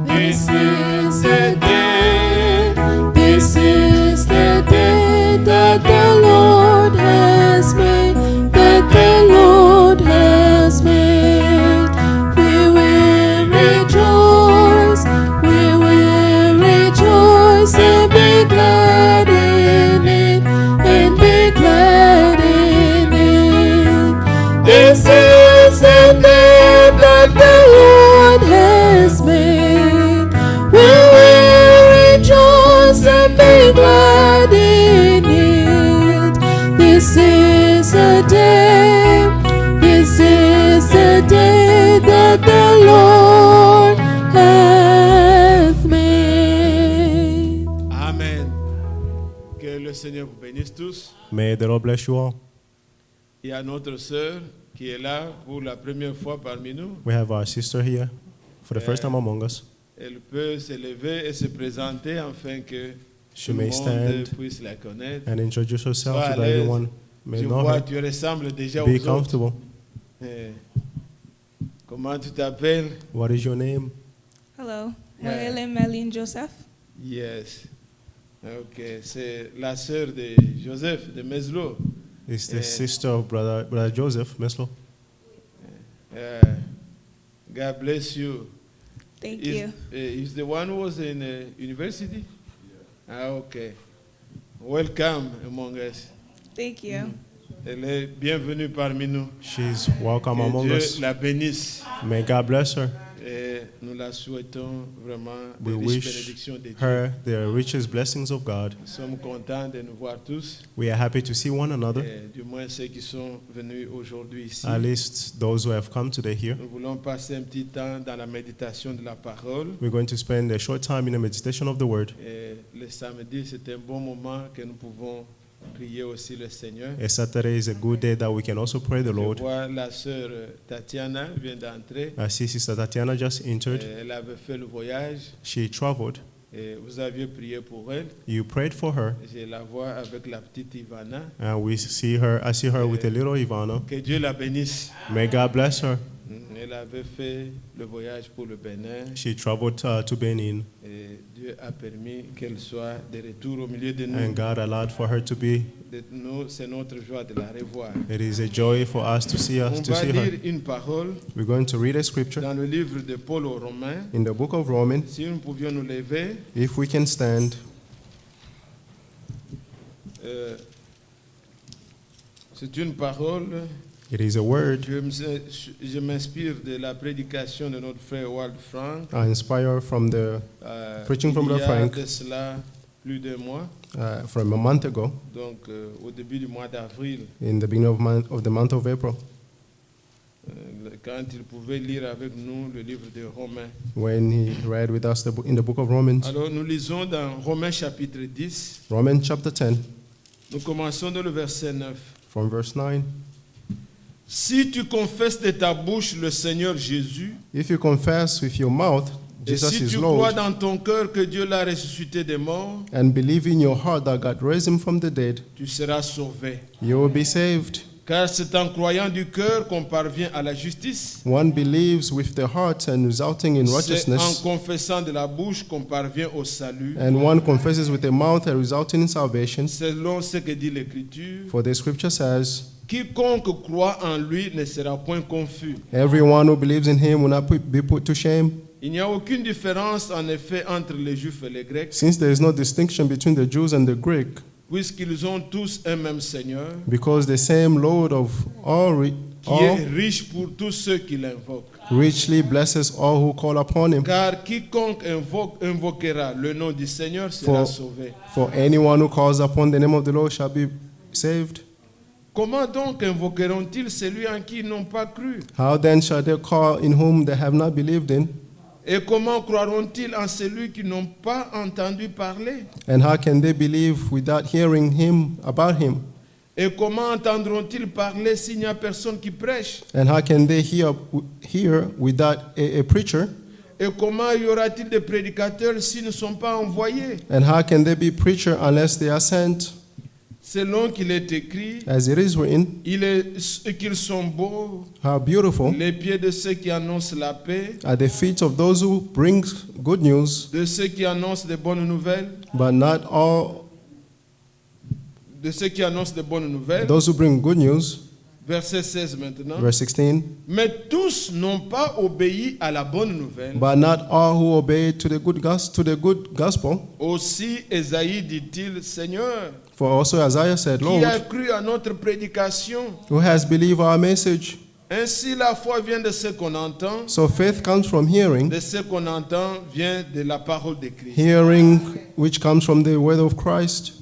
This is the day, this is the day that the Lord has made, that the Lord has made. We will rejoice and be glad in it, and be glad in it. This is the day that the Lord has made. We will rejoice and be glad in it. This is the day, this is the day that the Lord hath made. Amen. Que le Seigneur vous bénisse tous. May the Lord bless you all. Il y a notre sœur qui est là pour la première fois parmi nous. We have our sister here for the first time among us. Elle peut se lever et se présenter afin que She tout le may monde stand puisse la connaître. and introduce herself Sois so à that l'aise. everyone may Je know vois her. tu ressembles déjà Be aux autres. comfortable. Eh, Comment tu t'appelles? What is your name? Hello, Yeah. Moelle Marlene Joseph. Yes. Ok, c'est la sœur de Joseph de Meslo. It's the Yeah. sister of brother Joseph Meslo. God bless you. Thank you. Is the one who was in university? Ah, okay. Welcome among us. Thank you. Elle est bienvenue parmi nous. She's welcome Que among Dieu us. la bénisse. May God bless her. Et nous la souhaitons vraiment de We riches wish bénédictions de Dieu. her the richest blessings of God. Nous sommes contents de nous voir tous, We are happy to see one another, et du moins ceux qui sont venus aujourd'hui ici. at least those who have come today here. Nous voulons passer un petit temps dans la méditation de la parole. We're going to spend a short time in a meditation of the word. Et le samedi, c'est un bon moment que nous pouvons prier aussi le Seigneur. A Saturday is a good day that we can also pray the Je Lord. vois la sœur Tatiana vient d'entrer. I see Sister Tatiana just entered. Elle avait fait le voyage She traveled. et vous aviez prié pour elle. You prayed for her, Je la vois avec la petite Ivana. and I see her with a little Ivana. Que Dieu la bénisse. May God bless her. Elle avait fait le voyage pour le Bénin She traveled to Benin, et Dieu a permis qu'elle soit de retour au milieu de nous. and God allowed for her to be. C'est notre joie de la revoir. It is a joy for us to see On va her. lire une parole We're going to read a scripture dans le livre de Paul aux Romains. in the book of Romans. Si nous pouvions nous lever, If we can stand, c'est une parole. it is a word Je m'inspire de la prédication de notre frère Wald Frank. inspired from the Preaching from il y the a Frank. de cela plus d'un mois, from a month ago, donc au début du mois d'avril, in the beginning of the month of April, quand il pouvait lire avec nous le livre de Romains. when he read with us in the book of Romans. Alors nous lisons dans Romains chapitre 10, Romans chapter 10, nous commençons dans le verset 9. from verse 9. Si tu confesses de ta bouche le Seigneur Jésus, If you confess with your mouth et Jesus si is tu crois Lord, dans ton cœur que Dieu l'a ressuscité des morts, and believe in your heart that God raised him from the dead, tu seras sauvé. you will be saved. Car c'est en croyant du cœur qu'on parvient à la justice. One believes with the heart and resulting in C'est en righteousness, confessant de la bouche qu'on parvient au salut, and one confesses with the mouth and resulting in salvation. selon ce que dit l'Écriture. For the scripture says, Quiconque croit en lui ne sera point confus. everyone who believes in him will not be put to shame. Il n'y a aucune différence en effet entre les Juifs et les Grecs, Since there is no distinction between the Jews and the Greek, puisqu'ils ont tous un même Seigneur, because the same Lord of all qui est riche pour tous ceux qui l'invoquent. richly blesses all who call upon him. Car quiconque invoquera le nom du Seigneur sera For, sauvé. for anyone who calls upon the name of the Lord shall be saved. Comment donc invoqueront-ils celui en qui ils n'ont pas cru? How then shall they call in whom they have not believed in? Et comment croiront-ils en celui qu'ils n'ont pas entendu parler? And how can they believe without hearing him about him? Et comment entendront-ils parler s'il n'y a personne qui prêche? And how can they hear without a preacher? Et comment y aura-t-il de prédicateurs s'ils ne sont pas envoyés? And how can there be preacher unless they are sent? selon qu'il est écrit, as it is written, qu'ils sont beaux, how beautiful les pieds de ceux qui annoncent la paix, are the feet of those who bring good news, de ceux qui annoncent de bonnes nouvelles, but not all de ceux qui annoncent de bonnes nouvelles. those who bring good news. Verset 16 maintenant. Verse 16. Mais tous n'ont pas obéi à la bonne nouvelle. But not all who obey to the good gospel. Aussi Ésaïe dit-il, Seigneur, For also Isaiah said, qui Lord, a cru à notre prédication? who has believed our message? Ainsi la foi vient de ce qu'on entend, So faith comes from hearing, de ce qu'on entend vient de la parole de Christ. hearing which comes from the word of Christ.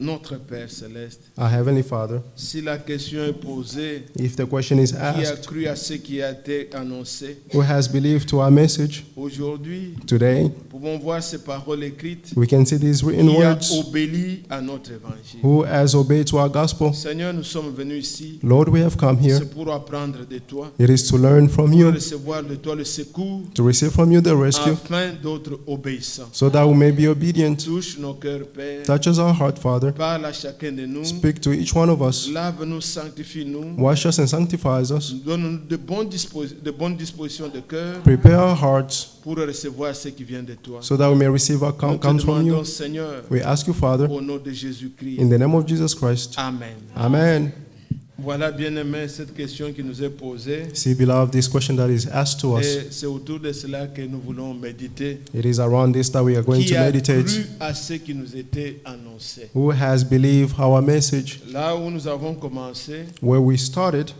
Notre Père céleste, Our Heavenly Father, si la question est posée, if the question is qui a asked, cru à ce qui a été annoncé? who has believed to our message? Aujourd'hui, Today, nous pouvons voir ces paroles écrites we can see these written qui a words, obéi à notre évangile. who has obeyed to our gospel. Seigneur, nous sommes venus ici, Lord, we have come here. c'est pour apprendre de toi, It is to learn from pour you, recevoir de toi le secours, to receive from you the rescue, afin d'autres obéissants. so that we may be obedient. Touche nos cœurs, Père, Touch us our heart, Father. parle à chacun de nous, Speak to each one of us. lave-nous, sanctifie-nous, Wash us and sanctify us. donne-nous de bonnes dispositions de cœur Prepare our hearts pour recevoir ce qui vient de toi. so that we may receive what Nous te comes from demandons, you. Seigneur, We ask you, Father, au nom de Jésus-Christ. in the name of Jesus Christ. Amen. Amen. Voilà, bien-aimé, cette question qui nous est posée. See, beloved, this question that is asked to us, Et c'est autour de cela que nous voulons méditer. it is around this that we are going Qui to a meditate. cru à ce qui nous était annoncé? Who has believed our message? Là où nous avons commencé, Where we started,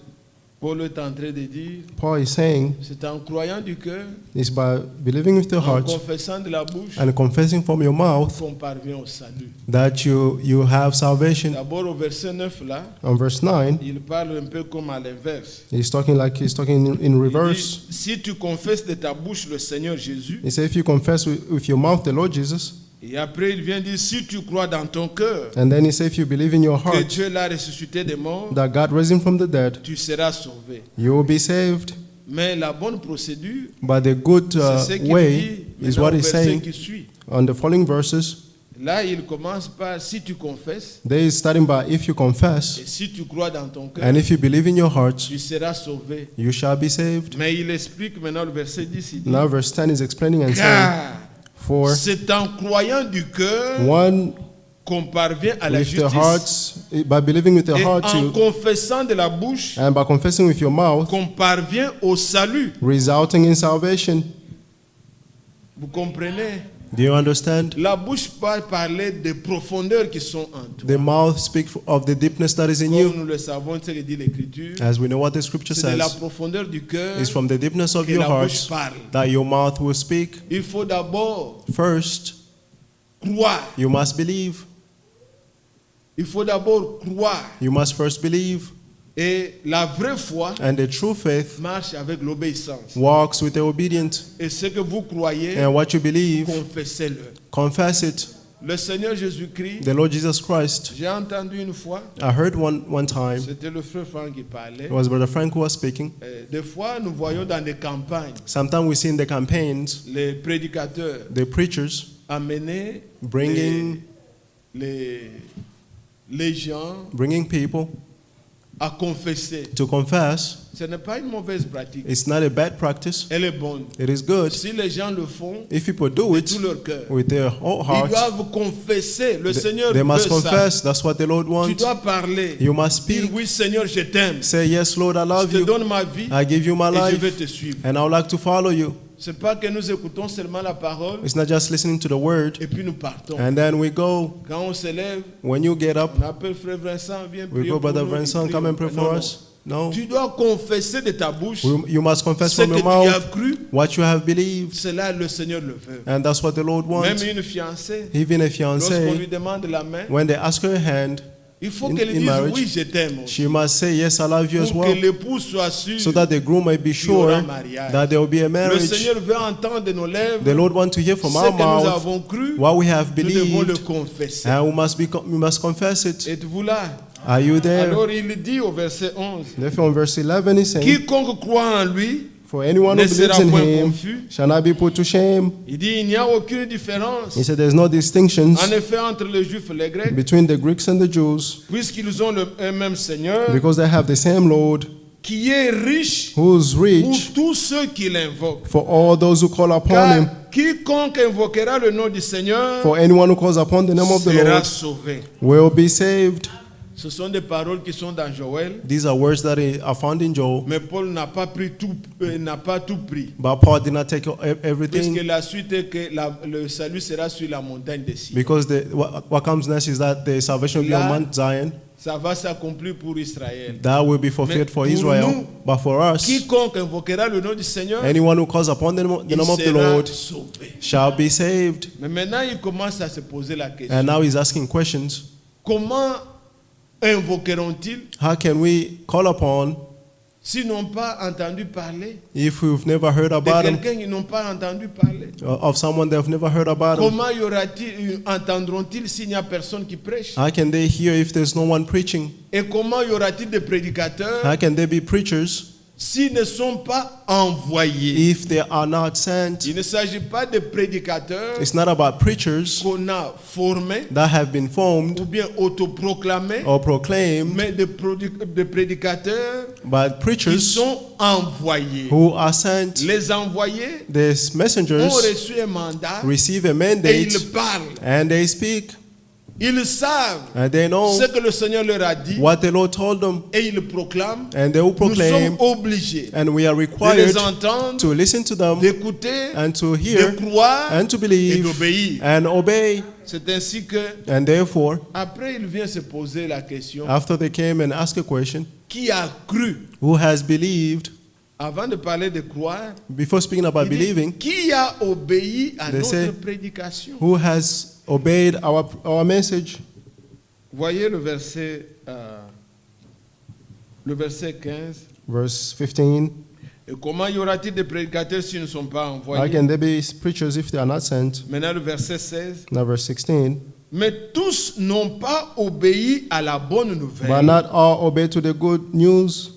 Paul est en train de dire, Paul is saying, c'est en croyant du cœur, is by believing with the en heart confessant de la bouche, and confessing from your mouth qu'on parvient au salut. that you have salvation. D'abord au verset 9 là, On verse 9, il parle un peu comme à l'inverse. he's talking in Il reverse. dit, si tu confesses de ta bouche le Seigneur Jésus, He says, if you confess with your mouth the Lord Jesus, et après il vient dire, si tu crois dans ton cœur and then he says, if you believe in your que heart Dieu l'a ressuscité des morts, that God raised him from the dead, tu seras sauvé. you will be saved. Mais la bonne procédure, But the good c'est ce qu'il way dit is maintenant what au he's verset saying qui suit. on the following verses. Là, il commence par si tu confesses There is starting by if you confess et si tu crois dans ton cœur, and if you believe in your heart, tu seras sauvé. you shall be saved. Mais il explique maintenant le verset 10, il dit, Now verse 10 is explaining and saying, car for c'est en croyant du cœur one qu'on parvient à la with the justice hearts, by believing with the et heart en you, confessant de la bouche and by confessing with your mouth, qu'on parvient au salut. resulting in salvation. Vous comprenez? Do you understand? La bouche peut parler des profondeurs qui sont en toi. The mouth speaks of the deepness that is in Comme you. nous le savons, ce que dit l'Écriture, As we know what the scripture c'est de la says, profondeur du cœur is from the deepness of que your la bouche heart parle. that your mouth will speak. Il faut d'abord First, croire. you must believe. Il faut d'abord croire. You must first believe. Et la vraie foi And the true faith marche avec l'obéissance. walks with the obedient. Et ce que vous croyez, And what you believe, confessez-le. confess it. Le Seigneur Jésus-Christ, The Lord Jesus Christ. j'ai entendu une fois, I heard one time, c'était le frère Franck qui parlait. it was Brother Frank who was speaking. Des fois, nous voyons dans des campagnes Sometimes we see in the campaigns, les prédicateurs the preachers amener bringing les gens bringing people à confesser. to confess. Ce n'est pas une mauvaise pratique. It's not a bad practice. Elle est bonne. It is good. Si les gens le font If people do de it tout leur cœur, with their whole ils heart, doivent confesser. Le Seigneur they must veut ça. confess. That's what the Lord Tu wants. dois parler. You must Dire speak. oui Seigneur, je t'aime. Say, yes, Lord, I Je love te you. donne ma vie I give you my et je vais life, te suivre. and I would like to follow you. C'est pas que nous écoutons seulement la parole It's not just listening to the word, et puis nous partons. and then we go. Quand on se lève, When you get up, on appelle frère Vincent, viens we prier go, pour Brother nous, Vincent, il come and prie. pray for Non, us. non. No. Tu dois confesser de ta bouche You must confess ce from que your tu as mouth cru. what you have believed, Cela, le Seigneur le veut. and that's what the Lord Même wants. une fiancée, Even a lorsqu'on fiancée, lui demande la main, when they ask her hand, il faut in- qu'elle in dise marriage, oui, je t'aime. she must say, yes, I love you as Pour que well, l'époux soit sûr so that the groom may be qu'il y aura sure mariage. that there will be a Le marriage. Seigneur veut entendre de nos lèvres The Lord wants to hear from ce our que nous mouth avons cru, what we have nous devons le believed, confesser. and we must confess it. Êtes-vous là? Are you there? Alors il dit au verset 11, Therefore, in verse 11, he's saying, quiconque croit en lui For anyone ne who believes sera in point him confus. shall not be put to shame. Il dit, il n'y a aucune différence, He said there's no distinctions en effet, entre les Juifs et les Grecs, between the Greeks and the Jews puisqu'ils ont un même Seigneur, because they have the same Lord qui est riche who's pour rich tous ceux qui l'invoquent. for all those who call upon him. Car quiconque invoquera le nom du Seigneur For anyone who calls upon the name of the sera Lord sauvé. will be saved. Ce sont des paroles qui sont dans Joël, These are words that are found in Joel. mais Paul n'a pas tout pris. But Paul did not take Puisque everything la suite est que le salut sera sur la montagne de Sion. because what comes next is that the salvation will be on Mount Zion. Ça va s'accomplir pour Israël. That will be fulfilled Mais for pour Israel. nous, But for us, Quiconque invoquera le nom du Seigneur, anyone who calls upon the il name of the sera Lord sauvé. shall be saved. Mais maintenant, il commence à se poser la question. And now he's asking questions. Comment invoqueront-ils How can we call upon s'ils n'ont pas entendu parler if we've never heard de about him, quelqu'un qu'ils n'ont pas entendu parler? of someone they've never heard about him? Comment entendront-ils s'il n'y a personne qui prêche? How can they hear if there's no one preaching? Et comment y aura-t-il des prédicateurs How can they be preachers s'ils ne sont pas envoyés? if they are not sent? Il ne s'agit pas de prédicateurs It's not about preachers qu'on a formés that have been formed ou bien autoproclamés, or proclaimed, mais de prédicateurs but qui preachers sont envoyés. who are sent. Les envoyés These ont messengers reçu un mandat receive a et mandate ils parlent. and they speak Ils savent and they know ce que le Seigneur leur a dit what the Lord told them et ils proclament. and they will Nous sommes proclaim, obligés and we are de required les entendre, to listen to them d'écouter, and to de hear croire and to et believe d'obéir. and obey. C'est ainsi que, And therefore, après, il vient se poser la question, after they came and asked a question, qui a cru? who has believed? Avant de parler de croire, Before speaking about il dit, believing, qui a obéi à They notre say, prédication? who has obeyed our message? Voyez le verset 15. Verse 15. Et comment y aura-t-il des prédicateurs s'ils ne sont pas How envoyés? can there be preachers if they are not sent? Maintenant, le verset 16. Now, verse 16. Mais tous n'ont pas obéi à la bonne But nouvelle. not all obey to the good news,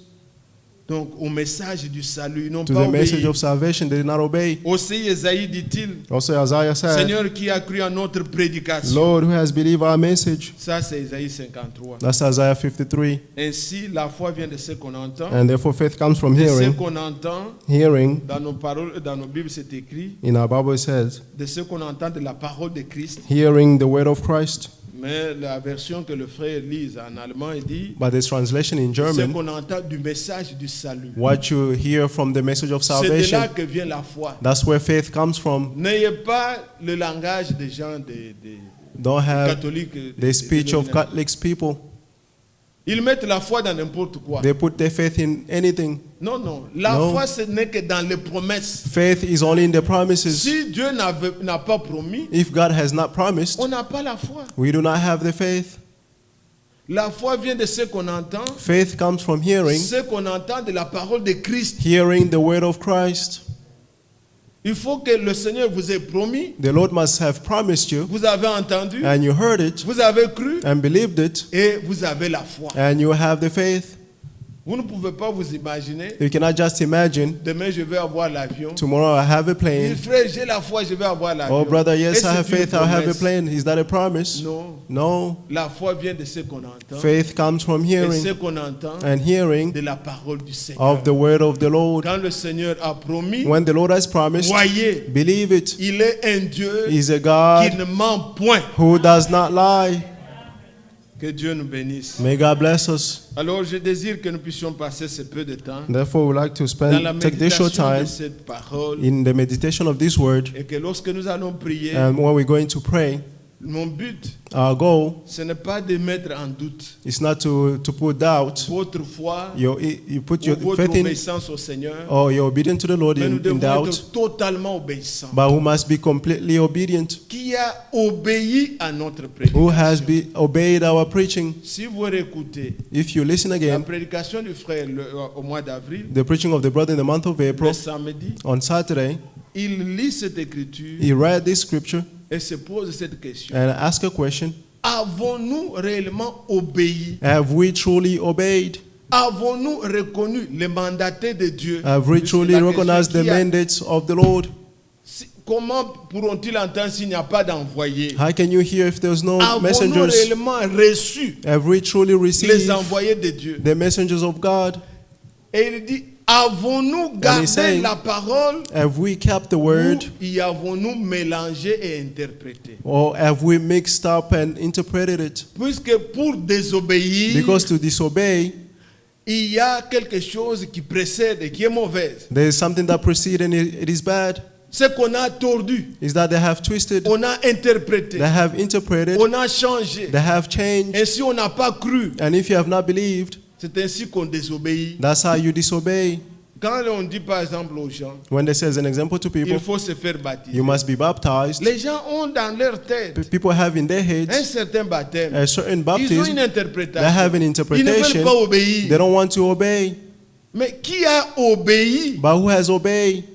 Donc, au message du salut, ils n'ont to pas the message obéi. of salvation. They did not obey. Aussi, Isaïe dit-il, Also, Isaiah said, Seigneur qui a cru à notre prédication. Lord, who has believed our message? Ça, c'est Isaïe 53. That's Isaiah 53. Ainsi, la foi vient de ce qu'on entend. And therefore, faith comes from De ce hearing. qu'on entend, Hearing, dans nos paroles, dans nos Bibles, c'est écrit, in our Bible, it says, de ce qu'on entend de la parole de Christ. hearing the word of Christ. Mais la version que le frère lise en allemand, il dit, But the translation in ce German, qu'on entend du message du salut. what you hear from the message of C'est de salvation, là que vient la foi. that's where faith comes from. N'ayez pas le langage des gens des Don't have catholiques. the speech of dénominations. Catholic people. Ils mettent la foi dans n'importe quoi. They put their faith in anything. Non, non. La No. foi, ce n'est que dans les promesses. Faith is only in the promises. Si Dieu n'a pas promis, If God has not promised, on n'a pas la foi. we do not have the faith. La foi vient de ce qu'on entend, Faith comes from hearing, ce qu'on entend de la parole de Christ. hearing the word of Christ. Il faut que le Seigneur vous ait promis, The Lord must have promised you, vous avez entendu, and you heard it, vous avez cru and believed it, et vous avez la foi. and you have the faith. Vous ne pouvez pas vous imaginer, You cannot just imagine, demain je vais avoir l'avion. tomorrow I have a Il plane. frère, j'ai la foi, je vais avoir l'avion. Oh, brother, Et yes, c'est I have une faith, I'll have a promesse. plane. Is that a promise? Non, No. la foi vient de ce qu'on entend. Faith comes from Et ce hearing, qu'on entend and hearing de la parole du Seigneur. of the word of the Lord. Quand le Seigneur a promis, When the Lord has promised, voyez, believe it. il est un Dieu He's a qui God ne ment point. who does not lie. Que Dieu nous bénisse. May God bless us. Alors, je désire que nous puissions passer ce peu de temps Therefore, we like to dans la take this short méditation de time cette parole in the meditation of this word. et que lorsque nous allons prier, And when we're going to pray, mon but, our goal ce n'est pas de mettre en doute is not to put doubt. votre foi You put ou your votre faith in, obéissance au Seigneur, or you're obedient to the Lord mais nous in devons doubt, être totalement obéissants. but who must be completely obedient, Qui a obéi à notre who has prédication? obeyed our preaching. Si vous réécoutez If you listen la again, prédication du frère au mois d'avril, the preaching of the brother in the month of April, le samedi, on Saturday, il lit cette écriture he read this scripture et se pose cette question. and asked a question. Avons-nous réellement obéi Have we truly obeyed? Avons-nous reconnu les mandatés de Dieu? Have we Puisque truly la question recognized the qui a- mandates of the Lord? Comment pourront-ils entendre s'il n'y a pas d'envoyé? How can you hear if there's no Avons-nous messengers? réellement reçu Have we truly les received envoyés de Dieu? the messengers of God? Et il dit, avons-nous gardé saying, la parole Have we kept the ou word, y avons-nous mélangé et interprété? or have we mixed up and interpreted it? Puisque pour désobéir, Because to disobey, il y a quelque chose qui précède et qui est mauvaise. there is something that precedes and it is bad. Ce qu'on a tordu, Is that they have twisted, on a interprété, they have interpreted, on a changé. they have changed. Et si on n'a pas cru, And if you have not believed, c'est ainsi qu'on désobéit. that's how you disobey. Quand on dit par exemple aux gens, When they say as an example to il people, faut se faire baptiser. you must be baptized. Les gens ont dans leur tête People have in their un heads certain baptême. a certain Ils ont baptism. une They interprétation. have an Ils ne interpretation. veulent pas obéir. They don't want to obey. Mais qui a obéi But who has obeyed?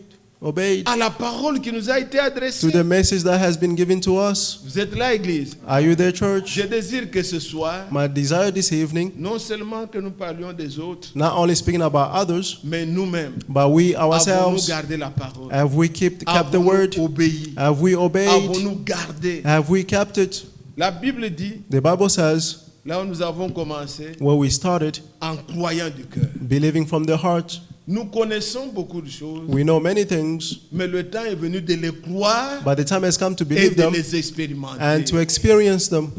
Obeyed à la parole qui nous a été to adressée? the message that has been given to us. Vous êtes là, Église. Are you there, church? Je désire que ce soir, My desire this evening, non seulement que nous parlions des autres, not only speaking about others, mais nous-mêmes, but we avons-nous ourselves, gardé la parole? have we kept the Avons-nous word? obéi? Have we obeyed? Avons-nous gardé? Have we kept it? La Bible dit, The Bible says, là où nous avons commencé, where we started, en croyant du cœur. believing from the heart. Nous connaissons beaucoup de choses, We know many things, mais le temps est venu de les croire but the time has come to et believe de them les expérimenter. and to experience them.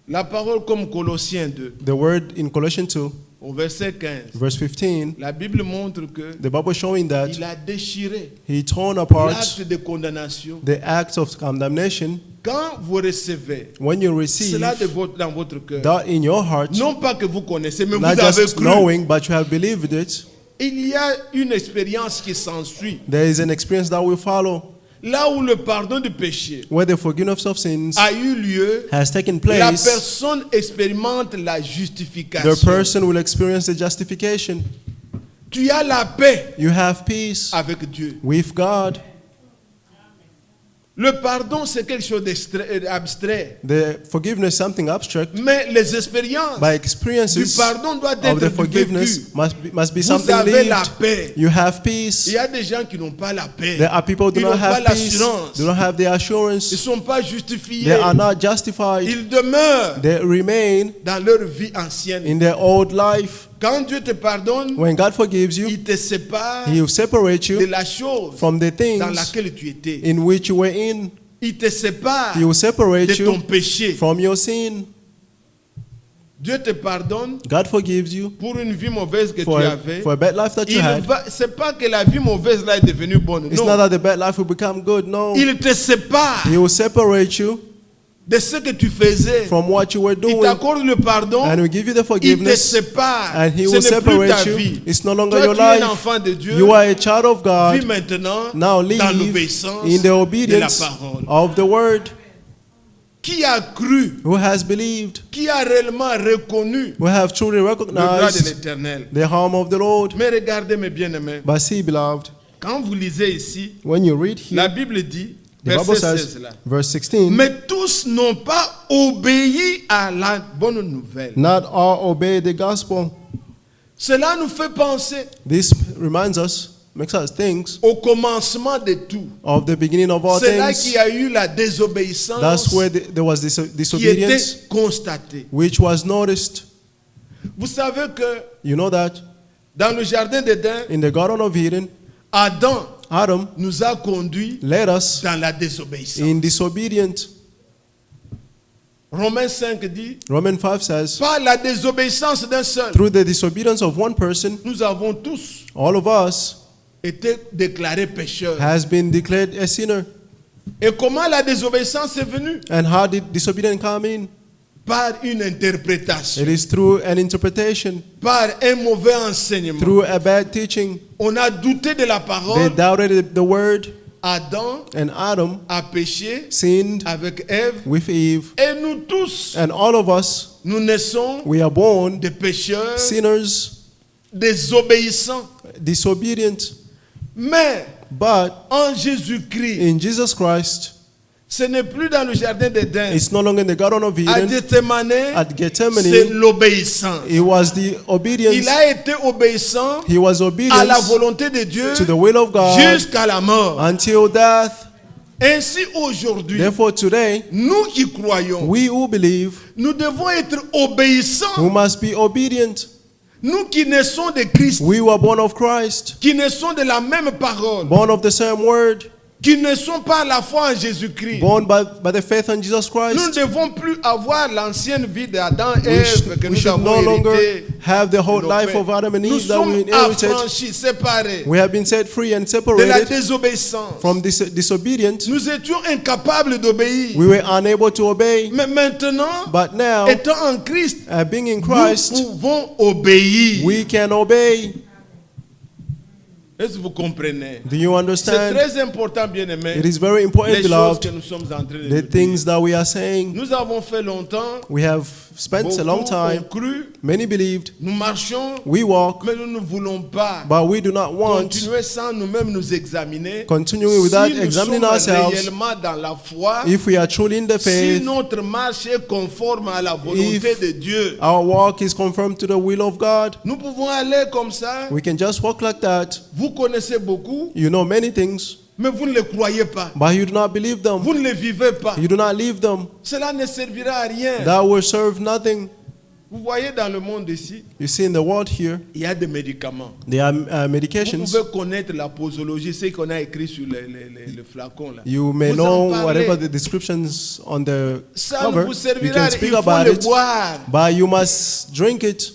La parole comme Colossiens 2, The word in Colossians 2, au verset 15, verse 15, la Bible montre que the Bible showing that il a déchiré he torn apart l'acte de condamnation. the acts of condemnation. Quand vous recevez When you receive cela dans votre cœur, that in your heart, non pas que vous connaissez, mais vous not avez just cru, knowing, but you have believed it, il y a une expérience qui s'ensuit. there is an experience that will follow. Là où le pardon du péché Where the forgiveness of sins a eu lieu, has taken la place, personne expérimente la the justification. person will experience the justification. Tu as la paix You have peace avec Dieu. with God. Le pardon, c'est quelque chose d'abstrait. The forgiveness is something abstract, Mais les expériences but du experiences pardon doivent of the être forgiveness vécues. must be Vous something avez la lived. paix. You have Il peace. y a des gens qui n'ont pas la paix. There are people who do Ils not n'ont pas have peace, l'assurance. do not have the Ils ne assurance. sont pas justifiés. They are not justified. Ils demeurent They remain dans leur vie ancienne. in their old life. Quand Dieu te pardonne, When God forgives you, il te sépare He will separate de you la chose from the dans things laquelle tu étais. in which you were in. Il te sépare He will separate de ton you péché. from your sin. Dieu te pardonne God forgives you pour une vie mauvaise que for tu avais. a bad life that you had. C'est pas que la vie mauvaise là est devenue bonne. It's Non. not that the bad life will become good. No. Il te sépare He will separate you de ce que tu faisais. from what you were Il doing t'accorde le pardon. and will give you the Il te forgiveness, sépare. and He Ce will n'est plus ta separate you. vie. It's no longer Toi, your tu es un life. enfant de Dieu. You are a child of Vis God. maintenant Now dans live l'obéissance in the de la obedience parole. of the word. Qui a cru, Who has believed, qui a réellement reconnu who have truly le droit de recognized l'Éternel. the harm of the Lord. Mais regardez mes bien-aimés, But see, beloved, quand vous lisez ici, when you read la here, Bible dit, the Bible verset says, 16 là, verse 16, mais tous n'ont pas obéi à la bonne nouvelle. not all obey the gospel. Cela nous fait penser This reminds us, makes us think au commencement de tout. of the beginning of all C'est là things. qu'il y a eu la désobéissance That's where there was qui disobedience, était constatée. which was noticed. Vous savez que You know that dans le jardin d'Éden, in the Garden of Eden, Adam Adam nous a conduits led us dans la désobéissance. in disobedience. Romains 5 dit, Romans 5 says, par la désobéissance d'un seul, through the disobedience of one person, nous avons tous all of us été déclarés pécheurs. has been declared a sinner. Et comment la désobéissance est venue? And how did disobedience come in? Par une interprétation, It is through an interpretation, par un mauvais enseignement. through a bad teaching. On a douté de la They parole. doubted the word, Adam and Adam a péché sinned avec Ève. with Eve. Et nous tous, And all of us, nous naissons we are born des pécheurs, sinners, désobéissants. disobedient. Mais But en Jésus-Christ, in Jesus Christ, Ce n'est plus dans le jardin d'Éden. It's no longer in the Garden of À Eden. Gethsemane, At c'est Gethsemane, l'obéissance. it was the Il obedience. a été obéissant He was à la obedient volonté de Dieu to the will of God jusqu'à la mort. until death. Ainsi aujourd'hui, Therefore today, nous qui croyons, we who believe, nous devons être obéissants. we must be obedient. Nous qui naissons de Christ, We were born of Christ, qui naissons de la même parole, born of the same word, qui ne sont pas la foi en Jésus-Christ. born by the faith in Jesus Nous ne Christ. devons plus avoir l'ancienne vie d'Adam et We Ève que we nous should no avons longer hérité. have the whole de nos life pères. of Adam and Nous Eve that we sommes inherited. affranchis, séparés We have been set free and de la separated désobéissance. from disobedience. Nous étions incapables d'obéir. We were unable to obey. Mais maintenant, But now, étant en Christ, being in nous Christ, pouvons obéir. we can obey. Est-ce que vous comprenez? Do you C'est understand? très important, bien-aimés, It is very important, les choses beloved, que nous sommes en train de the nous dire. things that we are saying. Nous avons fait longtemps, We have spent a long beaucoup ont time. cru, Many believed. nous marchons, We walk, mais nous ne voulons pas but we do not want continuer sans nous-mêmes nous examiner. continuing without Si nous examining sommes ourselves. réellement dans la foi, If we are truly in the si faith, notre marche est conforme à la volonté If- de Dieu, our walk is conformed to the will of God. nous pouvons aller comme ça. We can just walk like that. Vous connaissez beaucoup, You know many things, mais vous ne les croyez pas. but you do not believe them. Vous ne les vivez pas. You do not live them. Cela ne servira à rien. That will serve nothing. Vous voyez dans le monde ici, You see in the world here, il y a des médicaments. there are Vous medications. pouvez connaître la posologie, ce qu'on a écrit sur le flacon là. You may Vous en know parlez. whatever the descriptions on the Ça ne cover. vous You servira, can il speak faut about le it, boire but you must drink it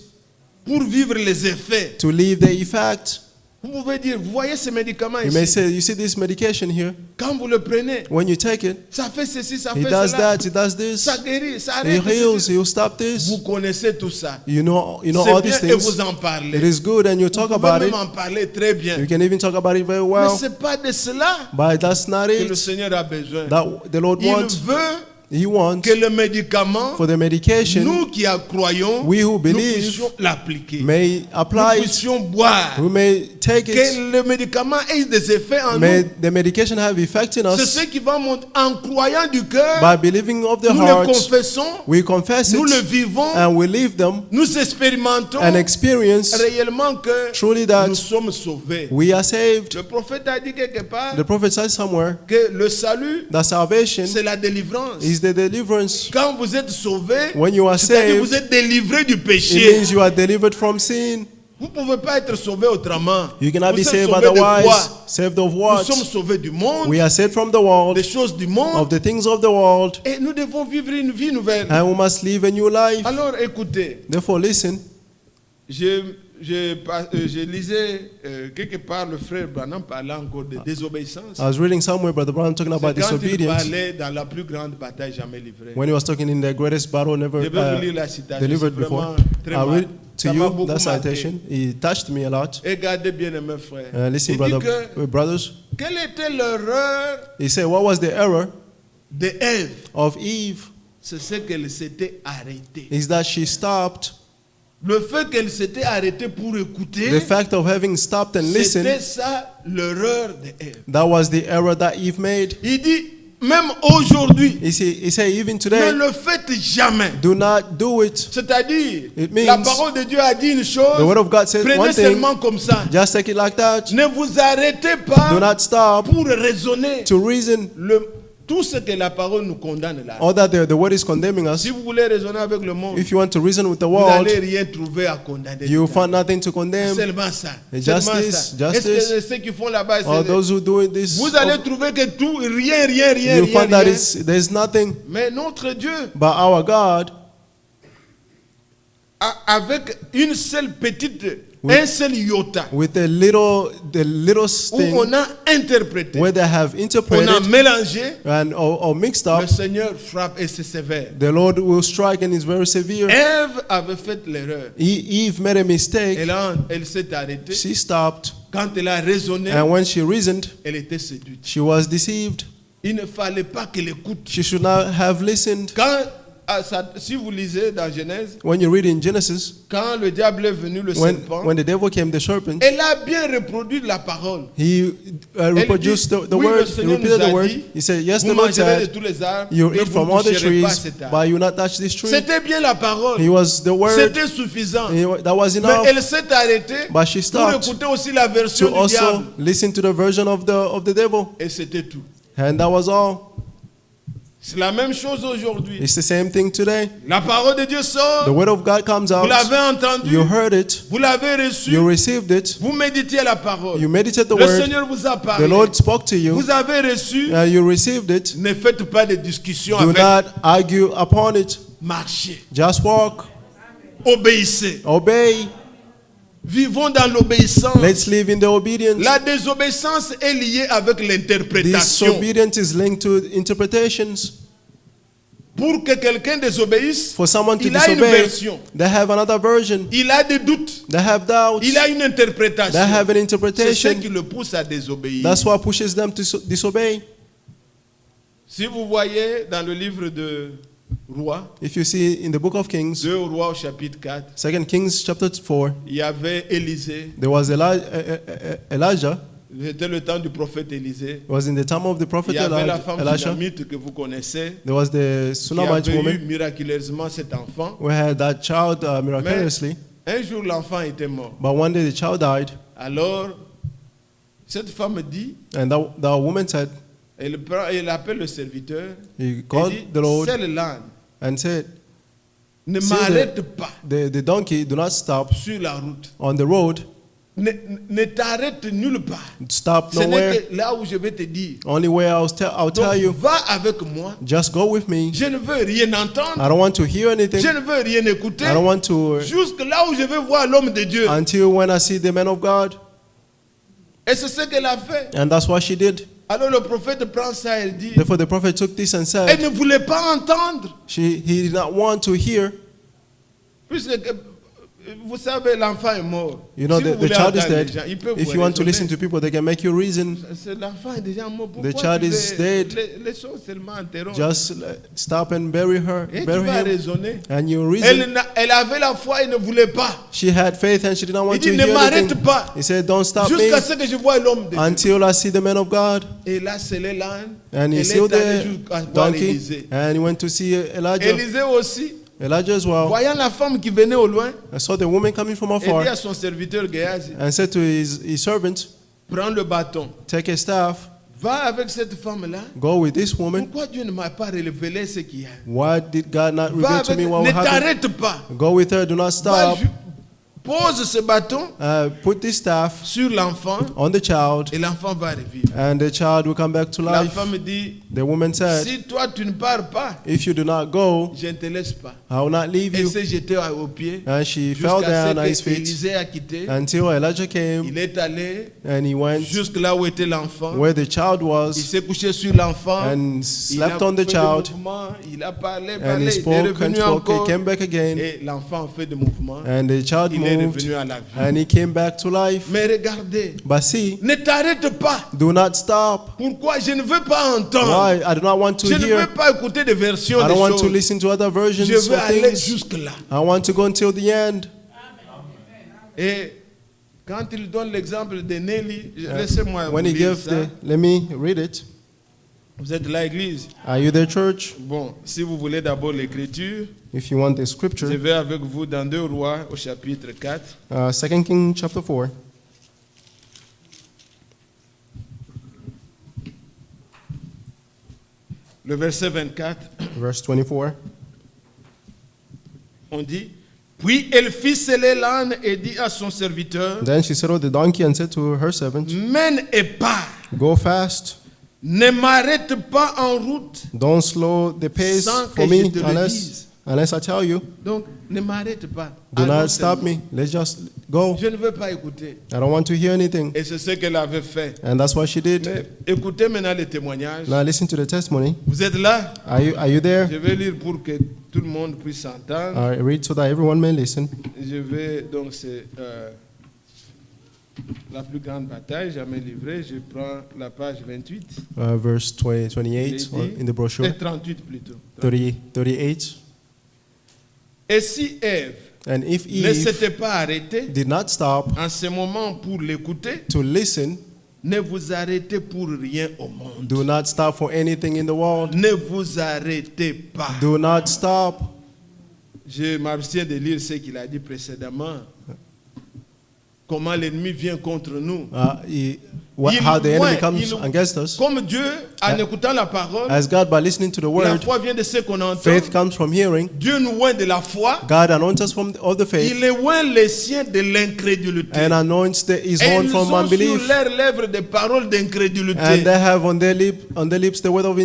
pour vivre les effets. to leave the effect. Vous pouvez dire, vous voyez ce médicament You may ici, say, you see this medication here. quand vous le prenez, When you take it, ça fait ceci, ça it fait does cela, that, it does this. ça guérit, ça It arrête. heals, ceci. it will stop this. Vous connaissez tout ça. You know all C'est these bien et things. vous en It parlez. is good and you Vous talk pouvez about même it. en parler très bien. You can even talk about it very Mais well. ce n'est pas de cela But that's not que le it. Seigneur a besoin. That the Lord Il wants. veut He wants que le médicament, for the medication nous qui y croyons, we who nous believe puissions l'appliquer. may Nous apply it. puissions boire. We may take it. Que le médicament ait des effets en May nous. the medication have effect in C'est us. ce qui va monter en croyant du cœur. By believing of the Nous le heart, confessons, we confess nous le it vivons, and we live them nous expérimentons and experience réellement que truly that nous sommes sauvés. we are saved. Le prophète a dit quelque part The prophet says somewhere que le salut, that salvation c'est la délivrance. is the deliverance. Quand vous êtes sauvé, When you are c'est-à-dire vous saved, êtes délivré du it péché. means you are delivered from sin. Vous ne pouvez pas être sauvé autrement. You cannot Vous be êtes saved sauvé de otherwise. quoi? Saved of Nous what? sommes sauvés du monde, We are saved from the world, des choses du of monde, the things of the world, et nous devons vivre une vie nouvelle. and we must live a new life. Alors écoutez, Therefore, listen. je lisais quelque part le frère Branham parlait encore de désobéissance. I was reading somewhere, Brother Brown, talking about C'est quand il disobedience. parlait dans la plus grande bataille jamais livrée. When he was talking in the greatest battle never Je vais vous lire la citation. delivered C'est before. vraiment très I'll mal. read to Ça m'a you beaucoup that marqué. citation. It touched me a lot. Et regardez bien, mes frères. Listen, Il dit brothers. quelle était l'erreur He said, what was the error de Ève? of Eve? C'est ce qu'elle s'était arrêtée. Is that she stopped. Le fait qu'elle s'était arrêtée pour écouter, The fact of having stopped and listened, c'était ça l'erreur de Ève. that was the error that Eve made. Il dit, même aujourd'hui, He said, even ne today, le faites jamais. do not do it. C'est-à-dire, It means la parole de Dieu a dit une The chose, word of God says prenez one thing, seulement comme ça. just take it like that. Ne vous arrêtez Do pas not stop pour raisonner. to reason Tout ce que la parole nous condamne là. all that the word is condemning us. Si vous voulez raisonner avec le monde, If you want to reason with the vous world, n'allez rien trouver à condamner. you will find nothing to condemn. Seulement ça. And Seulement justice, ça. Est-ce justice. que ceux qui font là-bas, Or those who do this, vous allez trouver que tout, rien, you find that there's nothing. Mais notre Dieu, But our God, avec une seule petite, Oui. un seul iota, with the little où thing on a interprété, where they have on a interpreted mélangé, and or mixed le up, Seigneur frappe et c'est sévère. the Lord will strike and is very severe. Ève avait fait l'erreur. Eve made a mistake. Elle s'est arrêtée. She stopped, Quand elle a raisonné, and when she reasoned, elle était séduite. she was deceived. Il ne fallait pas qu'elle écoute. She should not have listened. Quand si vous lisez dans Genèse, When you read in Genesis, quand le diable est venu, le serpent, when the devil came, the serpent, elle a bien reproduit la parole. he reproduced the oui, le word. He Seigneur repeated nous a the word. dit, He said, yes, vous the Lord mangerez de said, tous les arbres, you mais eat vous from ne all the toucherez pas trees, cet arbre. but you not touch this tree. C'était bien la parole. He was the word. C'était suffisant. That was Mais enough. elle s'est arrêtée But she pour stopped écouter aussi la version to du also diable. listen to the version of the devil. Et c'était tout. And that was all. C'est la même chose aujourd'hui. It's the same thing today. La parole de Dieu sort. The word of God comes Vous out. l'avez entendu. You heard it. Vous l'avez reçu. You received it. Vous méditez la parole. You meditate the Le word. Seigneur vous a parlé. The Lord spoke to you. Vous avez reçu. You received it. Ne faites pas de discussion Do avec. not argue upon it. Marchez. Just walk. Obéissez. Obey. Vivons dans l'obéissance. Let's live in the obedience. La désobéissance est liée avec l'interprétation. Disobedience is linked to interpretations. Pour que quelqu'un désobéisse, For someone to il a une disobey, version. they have another version. Il a des doutes. They have doubts. Il a une interprétation. They have an C'est ce interpretation. qui le pousse à désobéir. That's what pushes them to disobey. Si vous voyez dans le livre de Rois, If you see in the book of Kings, 2 Rois au chapitre 4, 2 Kings chapter 4, il y avait Élisée. there was Elijah. C'était le temps du prophète Élisée. It was in the time of the prophet Il y avait la femme Elisha. sunamite que vous connaissez, There was the qui Sunamite avait eu woman. miraculeusement cet enfant. We had that child Mais miraculously, un jour, l'enfant était mort. but one day the child died, Alors, cette femme dit, and that woman said, elle appelle le serviteur, he elle called dit, the Lord celle l'âne, and said, ne See m'arrête pas the donkey, do not stop sur la route. on the road, Ne t'arrête nulle part. stop Ce n'est nowhere. que là où je vais te dire. Only way I'll Donc, tell you, va avec moi. just go with me. Je ne veux rien entendre. I don't want to hear anything. Je ne veux rien écouter. I don't want to, Jusque là où je vais voir l'homme de Dieu. until when I see the man of God. Et c'est ce qu'elle a fait. And that's what she did. Alors le prophète prend ça et dit, Therefore the prophet took this and elle said, ne voulait pas entendre. he did not want to hear. Puisque, vous savez, l'enfant est mort. You know, Si vous the voulez child is entendre les dead. gens, ils peuvent If vous you want to raisonner. listen to people, they can make you reason. L'enfant est déjà mort. Pourquoi child tu is veux dead. les choses seulement interrompre? Just stop and bury Et tu bury vas him, raisonner. and you reason. Elle avait la foi et ne voulait pas. She had faith and she did not Il want dit, to ne hear m'arrête anything. pas. He said, don't stop me Jusqu'à ce que je voie l'homme de Dieu. until I see the man of God. Et il a scellé l'âne. And he Elle sealed est allée the jusqu'à voir donkey, Élisée. and he went to see Elijah. Élisée aussi, Elijah as well. voyant la femme qui venait au loin, I saw the woman coming from elle dit afar à son serviteur Géhazi, and said to his servant, prends le bâton, take a staff, va avec cette femme-là. go with this woman. Pourquoi Dieu ne m'a pas révélé ce qu'il y a? Why did God not Va reveal to avec, me what ne will happen? t'arrête pas. Go with her, do not Va, stop. pose ce bâton Put this staff sur l'enfant on the child, et l'enfant va revivre. and the child will come back to La life. femme dit, The woman said, si toi tu ne pars pas, if you do not go, je ne te laisse pas. I will not leave Elle you. s'est jetée aux pieds And she fell jusqu'à down at his ce que feet Élisée a quitté. until Elijah came, Il est allé and he went jusque là où était l'enfant. where the child Il was s'est couché sur l'enfant. and Il a slept on the fait des child, mouvements, il a parlé, and parlé, he il est spoke and revenu spoke. He encore. came back again, Et l'enfant fait des mouvements. and the child Il est moved, revenu à la vie. and he came back to life. Mais regardez, But see, ne t'arrête pas. do not stop. Pourquoi? Je ne veux pas entendre. Why? I do not want to Je ne veux hear. pas écouter des versions I des don't want to choses. listen to other versions Je veux of aller things. jusque là. I want to go until the end. Et quand il donne l'exemple de Nelly, laissez-moi vous When he lire gives ça. let me read it. Vous êtes là, église. Are you there, church? Bon, si vous voulez d'abord l'écriture, If you want the je scripture, vais avec vous dans 2 Rois au chapitre 4. 2 Kings chapter 4, Le verset 24, verse 24. on dit, puis elle fit sceller l'âne et dit à son serviteur, Then she saddled the donkey and said to her servant, mène et pars, go fast, ne m'arrête pas en route. don't slow the pace Sans for que me je te le dise. unless I tell you. Donc, ne m'arrête pas. Do Allons not stop seulement. me. Let's just go. Je ne veux pas écouter. I don't want to hear anything. Et c'est ce qu'elle avait fait. And that's what she did. Mais écoutez maintenant les témoignages. Now listen to the testimony. Vous êtes là? Are you there? Je vais lire pour que tout le monde puisse entendre. I read so that everyone may listen. Je vais, donc c'est la plus grande bataille jamais livrée. Je prends la page 28. Verse 28 J'ai dit- in the brochure. 38 plutôt. 38. Et si Ève And if ne Eve s'était pas arrêtée did not stop en ce moment pour l'écouter, to listen, ne vous arrêtez pour rien au monde. do not stop for anything in the world. Ne vous arrêtez pas. Do not stop. Je m'abstiens de lire ce qu'il a dit précédemment. Comment l'ennemi vient contre nous. How the enemy comes il- against us. Comme Dieu, en écoutant la parole, As God, by listening to the la word, foi vient de ce qu'on entend. faith comes from hearing. Dieu nous oint de la foi. God anoints us of the faith Il oint les siens de l'incrédulité. and anoints his Et own ils from ont sur unbelief. leurs lèvres des paroles d'incrédulité. And they have on their lips the word of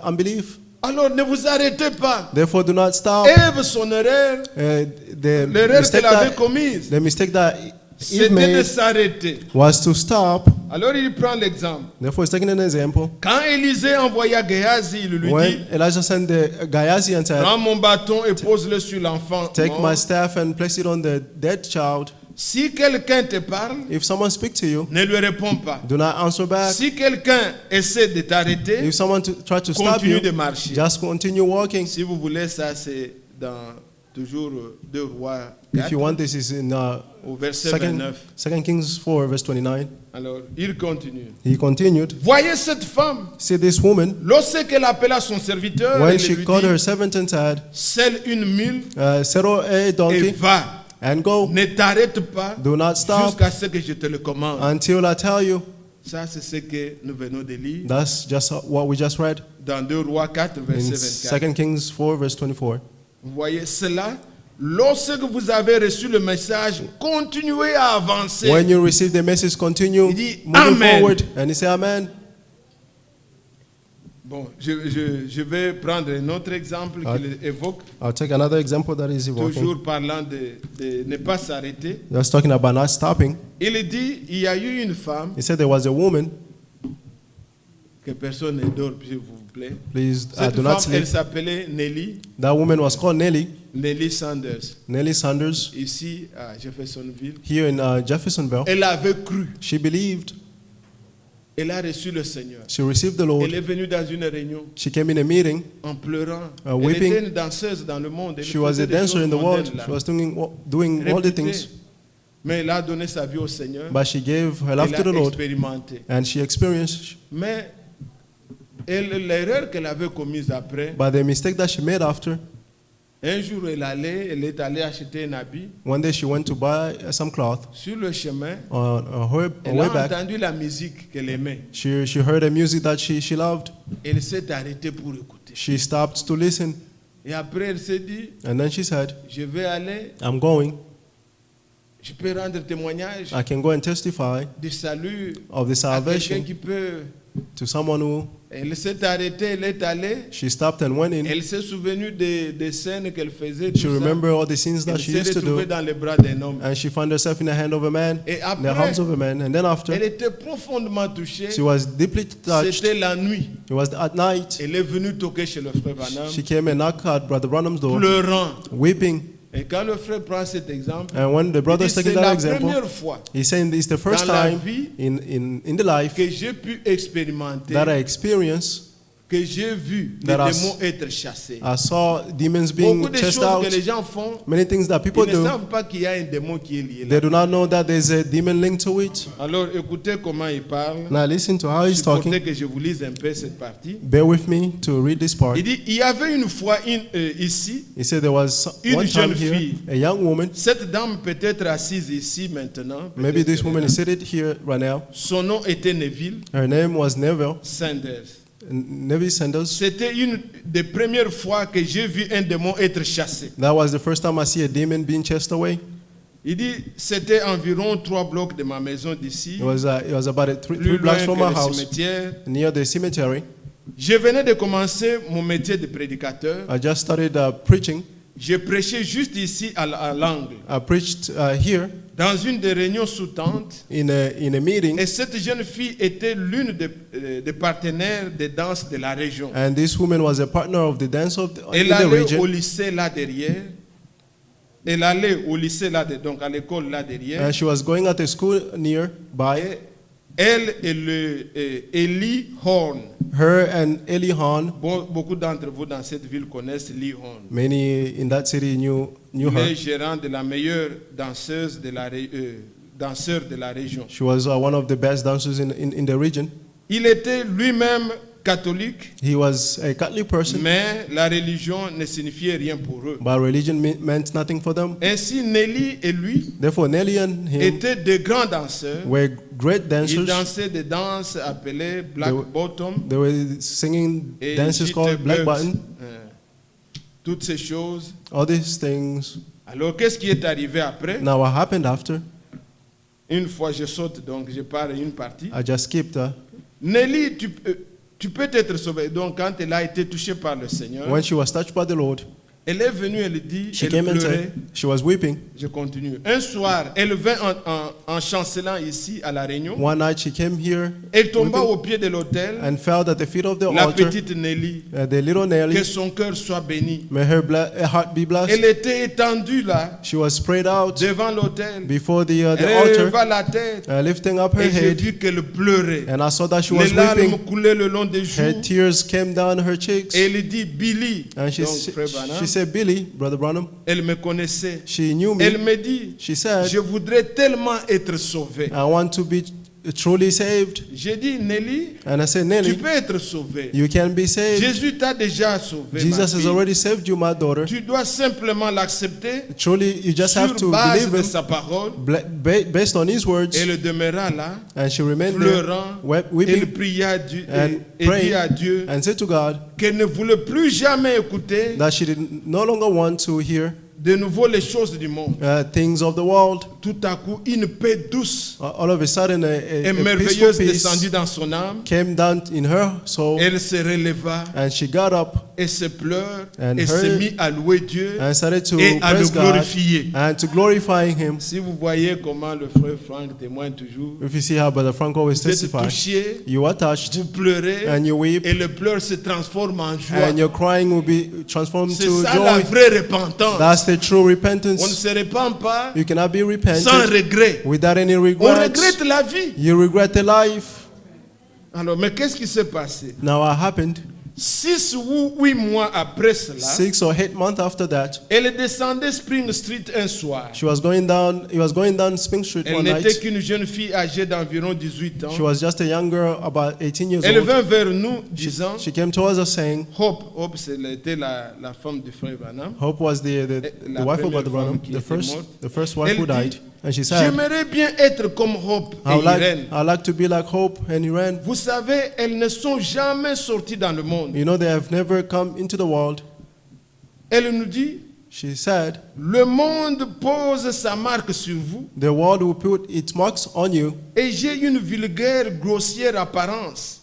unbelief. Alors ne vous arrêtez pas. Therefore, do not stop. Ève, son erreur, l'erreur qu'elle avait commise, the mistake that Eve c'était de made s'arrêter. was to stop. Alors il prend l'exemple. Therefore, he's taking an example. Quand Élisée envoya Géasi, il lui dit, When Elijah sent the Gehazi and said, prends mon bâton et pose-le sur l'enfant take mort. my staff and place it on the dead child. Si quelqu'un te parle, If someone speaks to you, ne lui réponds pas. do not answer back. Si quelqu'un essaie de t'arrêter, If someone try to stop continue you, de marcher. just continue walking. Si vous voulez, ça c'est dans toujours 2 Rois 4, If you want, this is in au verset 2 29. Kings 4, verse 29. Alors, il continue. He continued, Voyez cette femme, see this woman, lorsqu'elle appela son serviteur, when elle she lui called her dit, servant and said, selle une mule settle a et donkey va. and go. Ne t'arrête pas Do not stop jusqu'à ce que je te le commande. until I tell you. Ça, c'est ce que nous venons de lire That's just what we just read dans 2 Rois 4, in verset 24. 2 Kings 4, verse 24. Vous voyez cela? Lorsque vous avez reçu le message, continuez à avancer. When you receive the message, continue Il dit, moving Amen. forward. And he said, Amen. Bon, je vais prendre un autre exemple qu'il évoque, I'll take another example that is evoking. toujours parlant de ne pas s'arrêter. Just talking about not stopping. Il dit, il y a eu une femme, He said there was a woman. que personne ne dort, s'il vous plaît. Please Cette do not femme, elle sleep. s'appelait Nelly, That woman was called Nelly Sanders, Nellie Sanders, ici à Jeffersonville. here in Jeffersonville. Elle avait cru, She believed. elle a reçu le Seigneur. She received the Lord. Elle est venue dans une réunion She came in a meeting. en pleurant. Elle Weeping. était une danseuse dans le monde. Elle She was faisait a des dancer choses in the world. mondaines, là. She was doing all the Réputée. things. Mais elle a donné sa vie au Seigneur. But she gave her Elle life to the a Lord. expérimenté. And she experienced. Mais l'erreur qu'elle avait commise après, But the mistake that she made after, un jour elle est allée acheter un habit. one day she went to buy some cloth. Sur le chemin, On her elle way a back, entendu la musique qu'elle aimait. she heard a music that she loved. Elle s'est arrêtée pour écouter. She stopped to listen. Et après, elle s'est dit, And then she said, je vais aller, I'm going. je peux rendre témoignage I can go and testify du salut of the à quelqu'un salvation qui peut. to someone who. Elle s'est arrêtée, elle est allée. She stopped and went in. Elle s'est souvenue des scènes qu'elle faisait. She Tout ça. remembered all the sins that Elle she s'est used to retrouvée do. dans les bras d'un homme. And she found herself in the hand of a man, Et in the après, arms of a man. And then after, elle était profondément touchée. she was deeply touched. C'était la nuit. It was at night. Elle est venue toquer chez le frère Branham, She came and knocked at Brother Branham's door, pleurant. weeping. Et quand le frère prend cet exemple, And when the il brother dit, is taking c'est that la example, première fois he's saying it's the first dans la time vie in the life que j'ai pu expérimenter, that I experienced, que j'ai vu les that démons être chassés. I saw demons being Beaucoup de chased choses out. que les gens font, Many things that ils people ne do, savent pas qu'il y a un démon qui est lié là. they do not know that there's a demon linked to it. Alors écoutez comment il parle. Now listen to how he's Supportez talking. que je vous lise un peu cette partie. Bear with me to read this part. Il dit, il y avait une fois ici, He said there was Une one time jeune here, fille. a young woman. cette dame peut être assise ici maintenant. Maybe peut-être this woman là. is seated here right now. Son nom était Neville Her name was Neville Sanders. Sanders. C'était une des premières fois que j'ai vu un démon être chassé. That was the first time I see a demon being chased away. Il dit, c'était environ 3 blocs de ma maison d'ici, It was about three plus blocks loin from que my le house, cimetière. near the cemetery. Je venais de commencer mon métier de prédicateur. I just started preaching. Je prêchais juste ici à l'angle, I preached here dans une des réunions sous tente. in a meeting, Et cette jeune fille était l'une des partenaires de danse de la région. and this woman was a partner of the dance in Elle the allait au region. lycée là derrière. Elle allait au lycée là, donc à l'école là derrière. And she was going at a school nearby. Et elle et Ellie Horn. her and Eli Hahn, Beaucoup d'entre vous dans cette ville connaissent Lee Horn. many in that city knew Il her. est gérant de la meilleure danseuse de la, danseur de la région. She was one of the best dancers in the region. Il était lui-même catholique, He was a Catholic person, mais la religion ne signifiait rien pour eux. but religion meant nothing for them. Ainsi, Nelly et lui Therefore, Nelly and him étaient de grands danseurs. were great Ils dancers. dansaient des danses appelées Black They were- Bottom They were singing et dances called Black Jitterbugs. Button. Toutes ces choses. All these things. Alors, qu'est-ce qui est arrivé après? Now, what happened after? Une fois, je saute, donc je pars une partie. I just skipped. Nelly, tu peux être sauvé. Donc, quand elle a été touchée par le Seigneur, When she was touched by the Lord, elle est venue, elle dit, she elle came and pleurait. said she was weeping. Je continue. Un soir, elle vint en chancelant ici à La Réunion. One night she came here Elle tomba weeping au pied de l'autel. and fell at the feet of the La altar. petite Nelly, The little Nelly, que son cœur soit béni. may her heart be blessed. Elle était étendue là, She was spread out devant l'autel. before the Elle altar, releva la tête. lifting up her Et j'ai head, vu qu'elle pleurait. and I saw that she Les was larmes weeping. coulaient le long des joues. Her tears came down her cheeks, Et elle dit, Billy, and she, donc frère Branham, she said, "Billy, Brother Branham." elle me connaissait. She knew Elle me. me dit, She said, je voudrais tellement être sauvé. "I want to be truly saved." J'ai dit, Nelly, And I said, tu "Nelly, peux être sauvé. you can be saved. Jésus t'a déjà sauvé. ma Jesus has fille. already saved you, my daughter. Tu dois simplement l'accepter Truly, you just have sur to base believe de him sa parole. based on his words." Elle demeura là, And she remained there, pleurant. wept, Elle weeping, pria à Dieu and et dit à praying, Dieu and said to God qu'elle ne voulait plus jamais écouter that she did no longer want to hear de nouveau les choses du monde. things of the world. Tout à coup, une paix douce All of a sudden, a et peaceful merveilleuse peace descendit dans son âme. came down in her soul, Elle se releva and she got up et se pleure And et her- se mit à louer Dieu and started to et à le praise God glorifier. and to glorifying Him. Si vous voyez comment le frère Franck témoigne toujours, If you see how Brother Frank always vous êtes testifies, touché, you are touched vous pleurez and you weep, et le pleur se transforme en joie. and your crying will be transformed C'est to ça la joy. vraie repentance. That's the true On ne repentance. se répand pas You cannot be sans repentant regret. without any On regrets. regrette la vie. You regret the life. Alors, mais qu'est-ce qui s'est passé? Now what happened? 6 ou 8 mois après cela, 6 or 8 months after that, elle descendait Spring Street un soir. he was going down Spring Street Elle one n'était night. qu'une jeune fille âgée d'environ 18 ans. She was just a young girl, about 18 years Elle old. vint vers nous disant, She came towards us saying, Hope c'était la femme du frère Branham. Hope was the La wife of première Brother Branham, femme qui était morte. the first wife Elle who dit, died. And she said, J'aimerais bien être comme Hope et Irène. I'd like to be like Hope and Irene. Vous savez, elles ne sont jamais sorties dans le monde. You know, they have never come into the world. Elle nous dit, She said, le monde pose sa marque sur vous the world will put its marks on you. et j'ai une vulgaire, grossière apparence.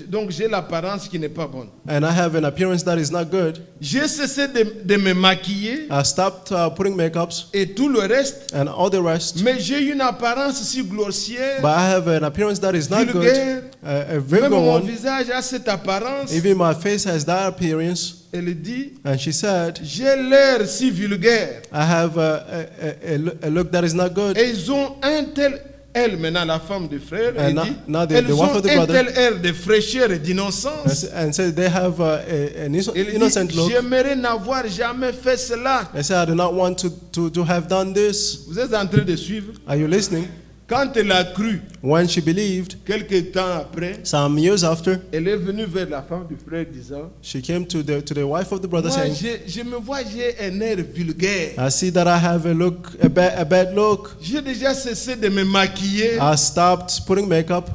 Donc j'ai l'apparence qui n'est pas bonne. And I have an appearance that is not good. J'ai cessé de me maquiller I stopped putting makeups et tout le reste, and all the rest. mais j'ai une apparence si grossière, But I have an appearance that is not vulgaire. good. A Même vulgar mon one. visage a cette apparence. Even my face has that appearance. Elle dit, And she said, j'ai l'air si vulgaire. I have a look that is not good. Et ils ont un tel, elle maintenant la femme du frère, elle And dit, now the elles wife ont of the un brother. tel air de fraîcheur et d'innocence. And said they have an Elle innocent dit, look. j'aimerais n'avoir jamais fait cela. I said, I do not want to have done this. Vous êtes en train de suivre? Are you listening? Quand elle a cru, When she believed, quelques temps après, some years after, elle est venue vers la femme du frère disant, she came to the wife of the brother moi, saying, je me vois, j'ai un air vulgaire. I see that I have a bad look. J'ai déjà cessé de me maquiller. I stopped putting makeup.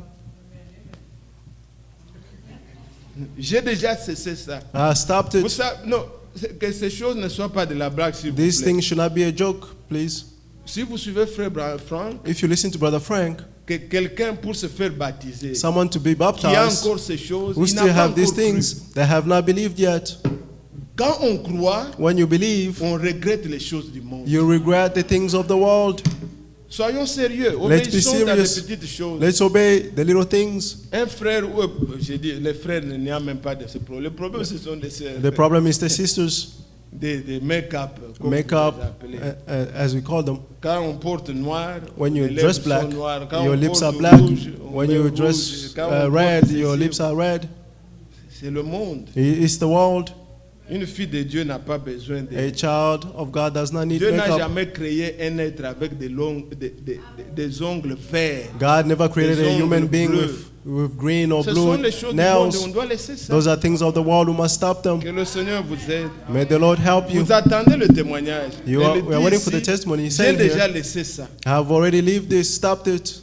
J'ai déjà cessé ça. I stopped Vous it. savez, non, que ces choses ne soient pas de la blague, s'il vous These plaît. things should not be a joke, please. Si vous suivez frère Franck, If you listen to Brother Frank, que quelqu'un pour se faire baptiser, someone to be qui a baptized, encore ces choses, who il n'a still pas have these encore cru. things, they have not believed yet. Quand on croit, When you believe, on regrette les choses du monde. you regret the things of the world. Soyons sérieux, Let's be obéissons dans les serious. petites choses. Let's obey the little things. Un frère, j'ai dit, les frères, il n'y a même pas de ce problème. Le problème, ce sont les sœurs. The problem is the sisters. des make-up, comme makeup, vous les appelez. as we call them. Quand on porte noir, When you les lèvres dress sont black, noires. Quand your on lips are porte black. rouge, on When met you rouge. dress Quand on red, porte your ceci, lips are red. C'est le monde. It's the world. Une fille de Dieu n'a pas besoin de... A child of God does not need Dieu n'a makeup. jamais créé un être avec des ongles verts. God never created Des a human ongles being bleus. with green or Ce sont blue les choses du monde et on nails. doit laisser ça. Those are things of the world. We must stop them. Que le Seigneur vous aide. May the Lord help you. Vous attendez le témoignage. You Elle are, dit we are waiting for ici, the testimony. He's J'ai saying déjà here, laissé ça. I have already lived this, stopped it.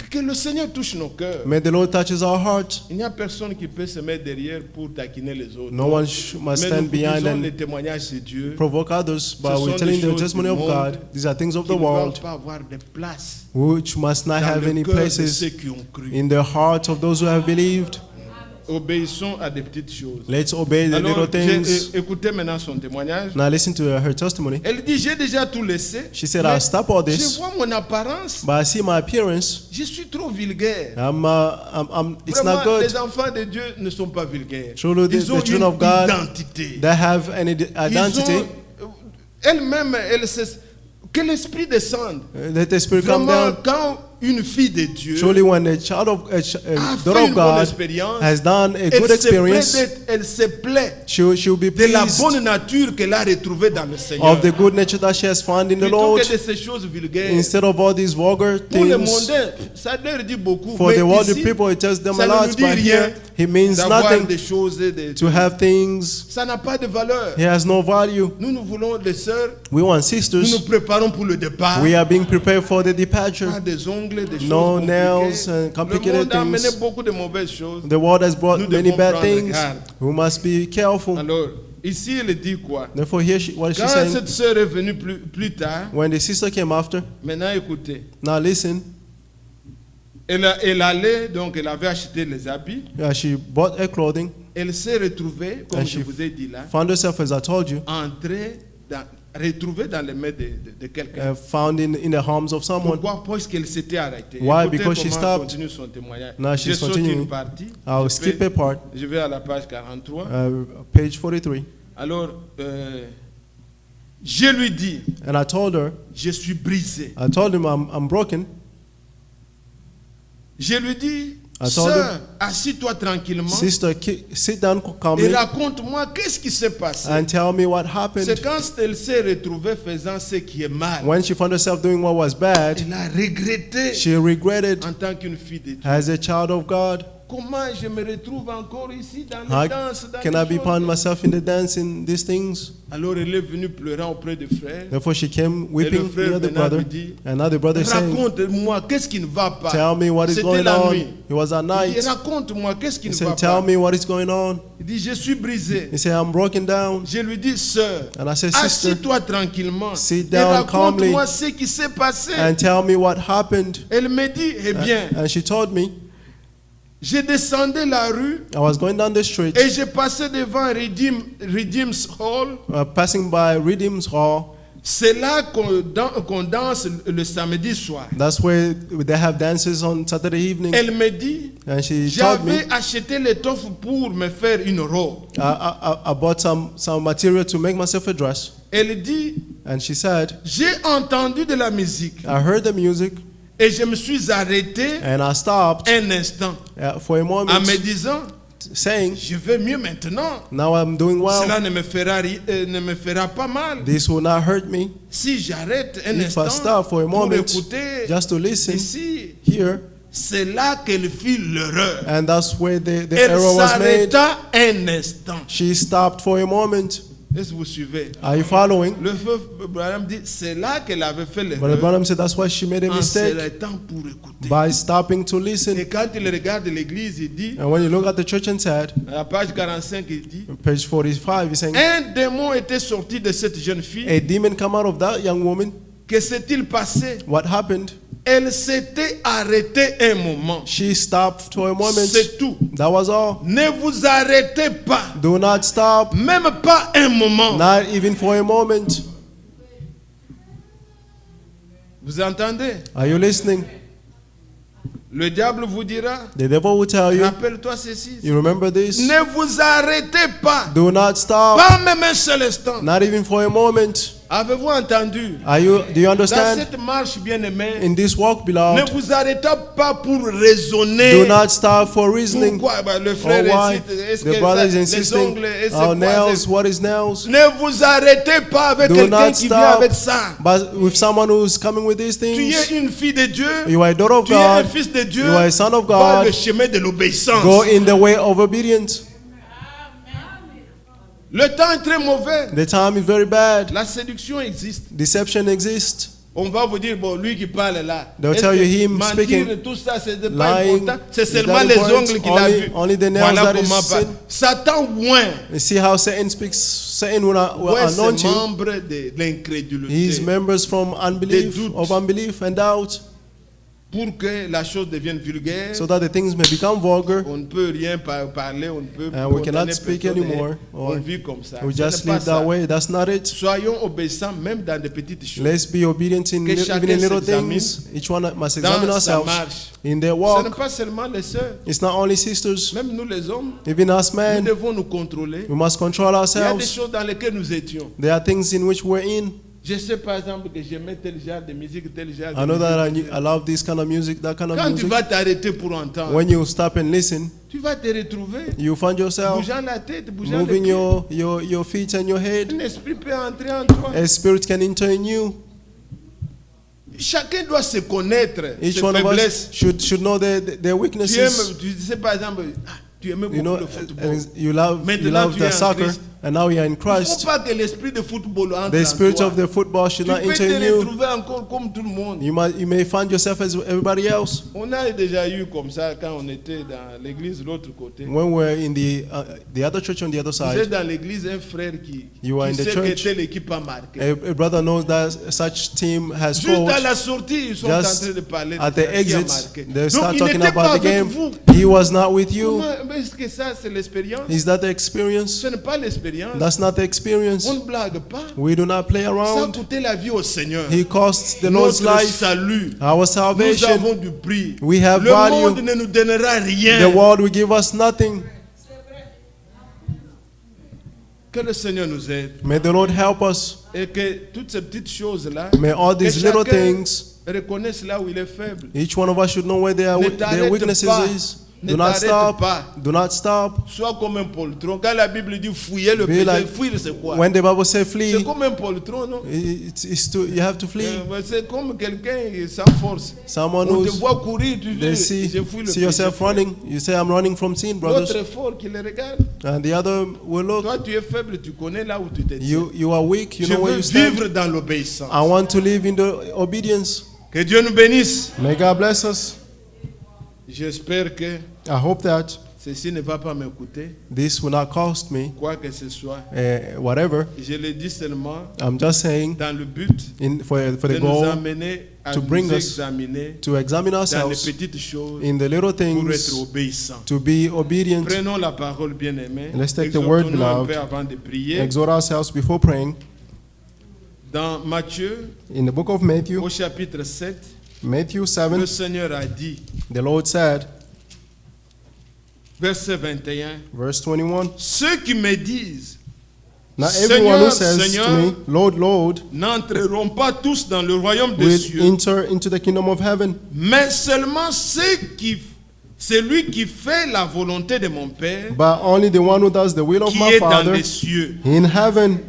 Que le Seigneur touche nos cœurs. May the Lord touches our heart. Il n'y a personne qui peut se mettre derrière pour taquiner les autres. No one must Mais nous stand vous behind disons and les témoignages de Dieu. provoke others, but Ce we're sont telling des the choses testimony du of monde God. These are things of Qui the ne doivent world pas avoir de place which must not dans have le any cœur de places ceux qui ont cru. in the hearts of those who have believed. Obéissons à des petites choses. Let's obey the Alors, little things. écoutez maintenant son témoignage. Now listen to her testimony. Elle dit, j'ai déjà tout laissé. She said, mais I'll stop all je this, vois mon apparence. but I see my appearance. Je suis trop vulgaire. It's Vraiment, not good. les enfants de Dieu ne sont pas vulgaires. Truly, Ils ont the children une of God identité. that have any Ils identity, ont- Elle-même, que l'Esprit descende. let the Spirit come Vraiment, down. quand une fille de Dieu Truly, when a child of a a daughter fait of une bonne God expérience, has done a elle good se, experience, elle se plaît she'll be de la pleased bonne nature qu'elle a retrouvée dans le Seigneur. of the good nature that she has found in the Plutôt Lord, que de ces choses vulgaires. instead of all these vulgar Pour le things. mondain, ça leur dit beaucoup. For mais the worldly ici, people, it tells them ça a ne lot, nous dit but rien here he means d'avoir nothing. des choses, To have things, ça n'a pas de valeur. he has no value. Nous voulons les sœurs, We want nous sisters. nous préparons pour le départ. We are being prepared for the departure. Pas des ongles, des No choses nails and compliquées. Le complicated monde a amené things. beaucoup de mauvaises choses. The world has brought Nous many devons bad prendre things. garde. We must be careful. Alors, ici, elle dit quoi? Therefore, here what Quand she's saying, cette sœur est venue plus tard, when the sister came after, maintenant écoutez, now listen, elle allait, donc elle avait acheté les habits, she bought her clothing, elle s'est retrouvée, comme And je she vous ai dit là, found herself, as I told you, retrouvée dans les mains de quelqu'un. found in the arms of someone. Pourquoi? Parce qu'elle s'était arrêtée. Why? Écoutez Because she comment stopped. continue son témoignage. Now Je she's saute continuing. une partie. I'll skip a part, Je vais à la page 43. page 43. Alors, je lui dis, And I told her, je suis brisé. I told him I'm broken. Je lui dis, I told sœur, assis-toi tranquillement Sister, sit down et calmly raconte-moi qu'est-ce qui s'est passé. and tell me what happened. C'est quand elle s'est retrouvée faisant ce qui est mal. When she found herself doing what was bad, Elle a regretté she regretted en tant qu'une fille de Dieu. as a child of God. Comment je me retrouve encore ici dans How les danses, dans can les I be choses? found myself in the dance in these things? Alors elle est venue pleurant auprès des frères. Therefore she came weeping frère near the maintenant brother. lui dit, And now the brother is saying, Raconte-moi qu'est-ce qui ne va pas. tell me what is C'était going la on. nuit. It was at Il night. dit, raconte-moi qu'est-ce qui He ne said, va tell pas. me what is going on. Il dit, je suis brisé. He said, I'm broken down. Je lui dis, sœur, And I said, sister, assis-toi tranquillement sit et down raconte-moi calmly ce qui s'est passé. and tell me what happened. Elle me dit, eh bien, And she told me, je descendais la rue I was going down the street, et je passais devant Redeem's Hall. passing by Redeem's Hall. C'est là qu'on danse le samedi soir. That's where they have dances on Saturday evening. Elle me dit, And she told me, j'avais acheté l'étoffe pour me faire une robe. I bought some material to make myself a dress. Elle dit, And she said, j'ai entendu de la musique I heard the music et je me suis arrêté and I stopped un instant for a en moment, me disant, saying, je vais mieux maintenant. now I'm doing well. Cela ne me fera pas mal. This will not hurt me. Si j'arrête un If I instant stop for a pour moment écouter just to listen ici, here, c'est là qu'elle fit l'erreur. and that's where the Elle error was made. s'arrêta un instant. She stopped for a moment. Est-ce que vous suivez? Are you following? Le feu Branham dit, c'est là qu'elle avait fait But l'erreur Branham said that's why she made a en mistake s'arrêtant pour écouter. by stopping to Et listen. quand il regarde l'église, il dit, And when you look at the church inside, à la page 45, il dit, page 45, he's saying, un démon était sorti de cette jeune fille. a demon come out of that young woman. Que s'est-il passé? What happened? Elle s'était arrêtée un moment. She stopped for a moment. C'est tout. That was all. Ne vous arrêtez pas. Do not stop, Même pas un moment. not even for a moment. Vous entendez? Are you listening? Le diable vous dira, The devil will tell you, rappelle-toi ceci. you remember this? Ne vous arrêtez pas. Do not stop, Pas même un seul instant. not even for a moment. Avez-vous entendu? Do you Dans understand? cette marche, bien-aimé, In this walk, ne beloved, vous arrêtez pas pour raisonner. do not stop for reasoning. Pourquoi? Le Or frère why insiste. Est-ce the que brother is les insisting. ongles, est-ce Our quoi, nails, c'est- what is nails? Ne vous arrêtez pas avec Do quelqu'un not qui vient stop. avec ça. But with someone who's coming with these Tu things, es une fille de Dieu. you are a daughter of Tu es un God. fils de Dieu. You are a son of Va God. le chemin de l'obéissance. Go in the way of obedience. Le temps est très mauvais. The time is very bad. La séduction existe. Deception exists. On va vous dire, bon, lui qui parle là. They'll Est-ce tell you que him mentir, speaking, tout ça, c'est pas lying, important. C'est is seulement that les important? ongles qu'il a vus. Only the nails Voilà that is comment sin. parle. Satan moins. You see how Satan speaks? Satan will Ouais, anoint c'est you. membre de l'incrédulité. He's members from unbelief, doutes. of unbelief and doubt, Pour que la chose devienne vulgaire, so that the things may become vulgar. on ne peut rien parler, on ne peut And we cannot condamner speak personne, anymore, et or on vit comme ça. We Ce just n'est pas live that ça. way. That's not it. Soyons obéissants même dans des petites choses. Let's be obedient in Que even chacun in little s'examine things. Each one must examine Dans sa ourselves marche. in their Ce n'est walk. pas seulement les sœurs. It's not only sisters, Même nous les hommes, even us nous men. devons nous contrôler. We must control Il y a des ourselves. choses dans lesquelles nous étions. There are things in which we're in. Je sais par exemple que j'aimais tel genre de musique, tel genre de I know that musique. I love this kind of music, that kind of Quand tu music. vas t'arrêter pour entendre, When you stop and listen, tu vas te retrouver you find yourself bougeant la tête, bougeant les moving pieds. your feet and your head. Un esprit peut entrer en toi. A spirit can enter in you. Chacun doit se connaître, Each ses one of faiblesses. us should know their Tu weaknesses. aimes, tu sais par exemple, tu aimais beaucoup You know, le football. you love Maintenant, tu es the en soccer, Christ. and now you're in Il ne faut Christ. pas que l'esprit de football entre The en spirit toi. of the football should Tu not peux enter te in you. retrouver encore comme tout le monde. You may find yourself as everybody else. On a déjà eu comme ça quand on était dans l'église de l'autre côté. When we're in the other church on the other Vous êtes side, dans l'église un frère qui You are in the sait que church. telle équipe a marqué. a brother knows that such team has Juste à scored. la sortie, ils sont en Just train de parler de at the ça, qui a exit, marqué. they Donc, start il talking n'était pas about the avec game. vous. He was not with you. Comment est-ce que ça, c'est l'expérience? Is that the experience? Ce n'est pas l'expérience. That's not the experience. On ne blague pas. We do not play Ça a around. coûté la vie au Seigneur. He cost the Lord's Notre life, salut. our Nous salvation. avons du prix. We have Le value. monde ne nous donnera rien. The world will give us nothing. Que le Seigneur nous aide. May the Lord help us. Et que toutes ces petites choses-là, May all que these little chacun things, reconnaisse là où il est faible. each one of us should know where Ne their t'arrête weaknesses pas. is. Ne Do not t'arrête stop. pas. Do not stop. Sois comme un poltron. Quand la Bible dit fouiller le Be péché, like- fuir c'est quoi? When the Bible says C'est flee, comme un poltron, non? you have to flee. C'est comme quelqu'un sans force. Someone On te who's voit courir, tu they dis, see je fuis le see péché. yourself running. You say, I'm running from sin, L'autre brothers. est fort qui le regarde. And the other will look. Toi, tu es faible, tu connais là où tu te tiens. You are weak. You Je know where veux you stand. vivre dans l'obéissance. I want to live in the obedience. Que Dieu nous bénisse. May God bless us. J'espère que I hope that ceci ne va pas m'écouter, this will not cost me quoi que ce soit. whatever. Je le dis seulement I'm just saying dans le but for de the nous goal amener à to nous bring us examiner to examine dans les ourselves petites choses in the little pour être things, obéissants. to be obedient. Prenons la parole, bien-aimée. Let's take the word, Exhortons-nous un beloved. peu avant de prier. Exhort ourselves before praying. Dans Matthieu, In the book of Matthew, au chapitre 7, Matthew le 7, Seigneur a dit, the Lord said, verset 21, verse 21, ceux qui me disent, not everyone who Seigneur, says to Seigneur, me, Lord, Lord, n'entreront pas tous dans le royaume des will cieux, enter into the kingdom of heaven, mais seulement celui qui fait la volonté de mon Père but only the one who does the will of qui my est dans Father les cieux. in heaven.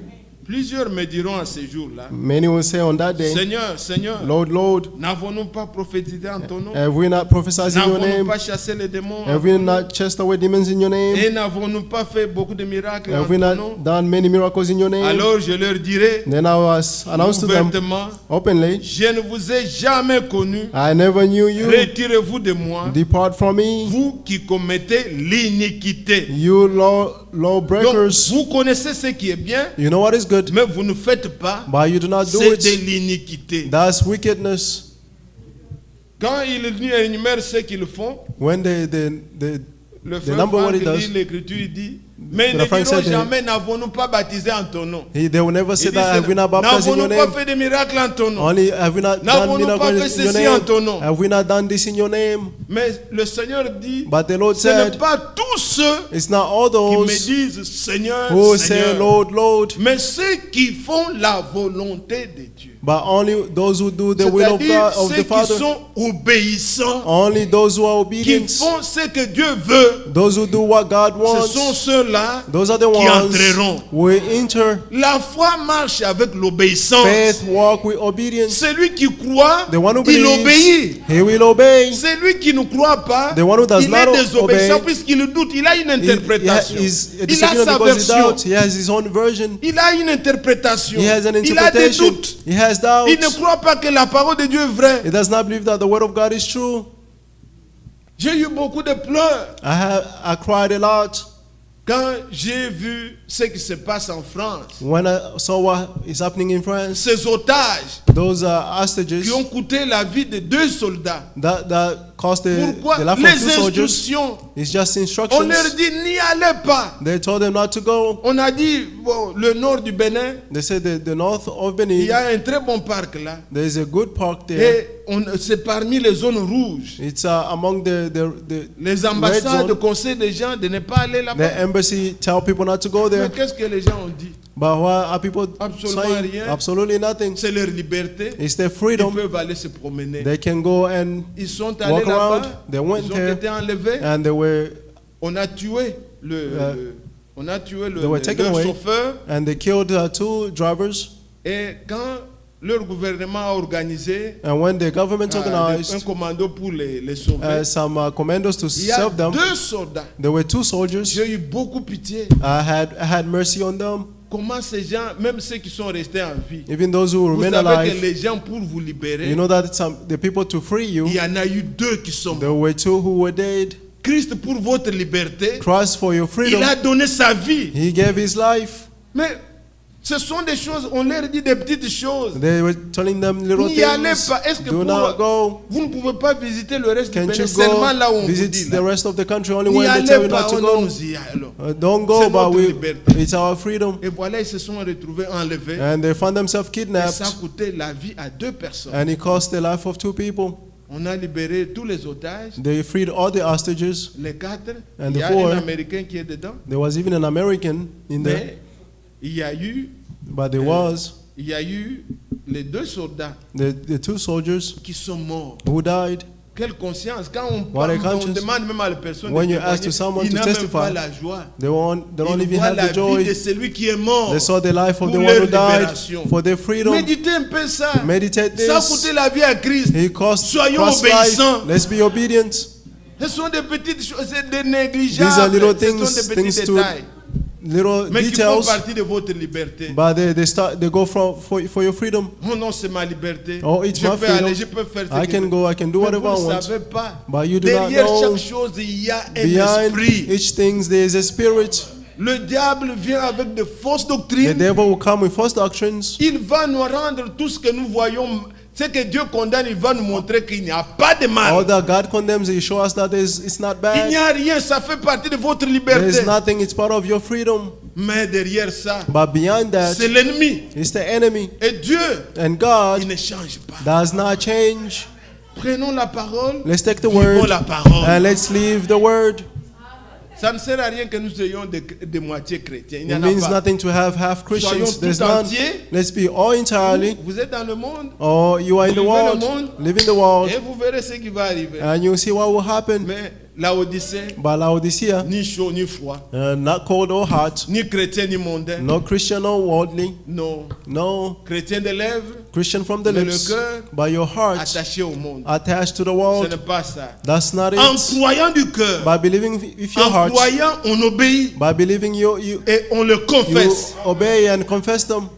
Plusieurs me diront à ce jour-là, Many will say on that day, Seigneur, Seigneur, Lord, Lord, n'avons-nous pas prophétisé en ton nom? have we not prophesied in your N'avons-nous name? pas chassé les démons? Have we not chased away demons in your name? Et n'avons-nous pas fait beaucoup de miracles en Have we ton not nom? done many miracles in your name? Alors je leur dirai Then I was announced to them ouvertement, openly, je ne vous ai jamais connu. I never knew you. Retirez-vous de moi, Depart from me, vous qui commettez l'iniquité. you Donc, lawbreakers. vous connaissez ce qui est bien, You know what is good, mais vous ne faites pas. but you do not do C'est de it. l'iniquité. That's wickedness. Quand il énumère ce qu'ils font, When le the frère number what Franck he does, lit l'écriture, il dit Mais ils ne Brother Frank diront said jamais, n'avons-nous pas baptisé en ton nom. they will never say Ils that, have we disent, not baptized in your n'avons-nous pas name? fait de miracles en ton nom. Only, have we not done N'avons-nous pas fait miracles in your ceci en name? ton nom? Have we not done this in your name? Mais le Seigneur dit, But the Lord ce n'est said, pas tous ceux it's not all qui me those disent Seigneur, who say, Seigneur, Lord, Lord, mais ceux qui font la volonté de Dieu. but only those who do the will of C'est-à-dire God, of ceux the qui Father. sont obéissants, Only those who are qui obedient, font ce que Dieu veut, those who do what God ce sont wants, ceux-là those are the qui ones entreront. who will enter. La foi marche avec l'obéissance. Faith walk with obedience. Celui qui croit, The one who il obéit. believes, he will obey. Celui qui ne croit pas, The one who does il not est désobéissant obey, puisqu'il doute. Il a une He interprétation. is Il a disobedient sa because he version. doubts. He has his own version. Il a une interprétation. He has an Il a des interpretation. doutes. He has Il ne doubts. croit pas que la parole de Dieu est vraie. He does not believe that the word of God is true. J'ai eu beaucoup de pleurs I cried a lot quand j'ai vu ce qui se passe en France. when I saw what is happening in France. Ces otages Those hostages qui ont coûté la vie de 2 soldats. that cost the Pourquoi life of 2 les soldiers. instructions? It's just On instructions. leur dit n'y allez pas. They told them not to go. On a dit bon, le nord du Bénin, They said the north of il Benin, y a un très bon parc là. there is a good park there. Et c'est parmi les zones rouges. It's among the Les red ambassades zone. conseillent les gens de ne pas aller là-bas. The embassy tell people not to go Mais there. qu'est-ce que les gens ont dit? But what are people Absolument saying? rien. Absolutely nothing. C'est leur liberté. It's their Ils freedom. peuvent aller se promener. They can go and Ils sont allés walk around. là-bas. They went Ils ont there été enlevés. and they were On a tué on a tué they were taken leur away. chauffeur. And they killed 2 drivers. Et quand leur gouvernement a organisé And when the government un organized commando pour les sauver, some commandos to il y a serve them, 2 soldats. there were 2 soldiers. J'ai eu beaucoup pitié. I had mercy on them. Comment ces gens, même ceux qui sont restés en vie, Even those who vous remain savez que alive, les gens pour vous libérer, you know that the people to free you, il y en a eu 2 qui sont morts. there were 2 who were dead. Christ pour votre liberté, Christ for your freedom, il a donné sa vie. he gave his life. Mais ce sont des choses, on leur dit des petites choses. They were telling them little N'y allez things. pas. Est-ce que Do not go. vous ne pouvez pas visiter le reste du Can't Bénin you seulement là où on go vous dit visit là. the rest of the country only N'y when they allez tell you pas, not to oh non, go? nous y allons. Don't C'est go, but notre liberté. it's our freedom. Et voilà, ils se sont retrouvés enlevés. And they found themselves Et ça a kidnapped, coûté la vie à 2 personnes. and it cost the life of 2 people. On a libéré tous les otages, They freed all the hostages. les 4. And Il y a the 4. un Américain qui est dedans. There was even an American in there, Mais il y a eu, but there was il y a eu les 2 soldats the 2 soldiers qui sont morts. who died. Quelle conscience. Quand on, What a parle, on conscience. demande même à la personne When de you ask to témoigner, someone il to n'a même testify, pas la joie. They don't Il even voit have la the vie joy. de celui qui est mort. They saw the life of the Pour one leur who died libération. for their freedom. Méditez un peu ça. Meditate Ça a this. coûté la vie à Christ. He cost Soyons Christ's life. obéissants. Let's be obedient. Ce sont des petites choses, c'est des These are négligeables. little Ce sont things, des petits things to détails. little Mais qui font details, partie de votre liberté. but they go for your freedom. Oh non, c'est ma liberté. Oh, it's je my peux freedom. aller, je peux faire ce I que can je go, I can do Mais whatever I vous ne want. savez pas. But you do not Derrière know. chaque chose, il y a un Behind esprit. each thing there is a spirit. Le diable vient avec de fausses The doctrines. devil will come with false doctrines. Il va nous rendre tout ce que nous voyons. Ce que Dieu condamne, il va nous montrer qu'il n'y a pas de All mal. that God condemns, He show us that it's not Il n'y bad. a rien, ça fait partie de votre There liberté. is nothing, it's part of your freedom. Mais derrière ça, But beyond that, c'est l'ennemi. it's the enemy. Et Dieu, And God il ne change pas. does not change. Prenons la parole, Let's take the vivons word la parole. and let's leave the word. Ça ne sert à rien que nous ayons de moitié chrétiens. Il n'y It en a means pas. nothing to have half Christians. Soyons There's tout none. entiers. Let's be all entirely. Vous êtes dans le monde Or you are in the Vivez le world, monde. live in the world, et vous verrez ce qui va arriver. and you'll see what will happen. Mais la Odyssée, But Laodicea, ni chaud ni froid, not cold or hot, ni chrétien ni mondain. no Christian or worldly, Non. no Chrétien des lèvres, Christian from the Mais le lips, cœur but your heart attaché au monde. attached to the Ce world. n'est pas ça. That's not En it. croyant du cœur, By believing with your en heart, croyant, on obéit by believing you et on le confesse. obey and confess them.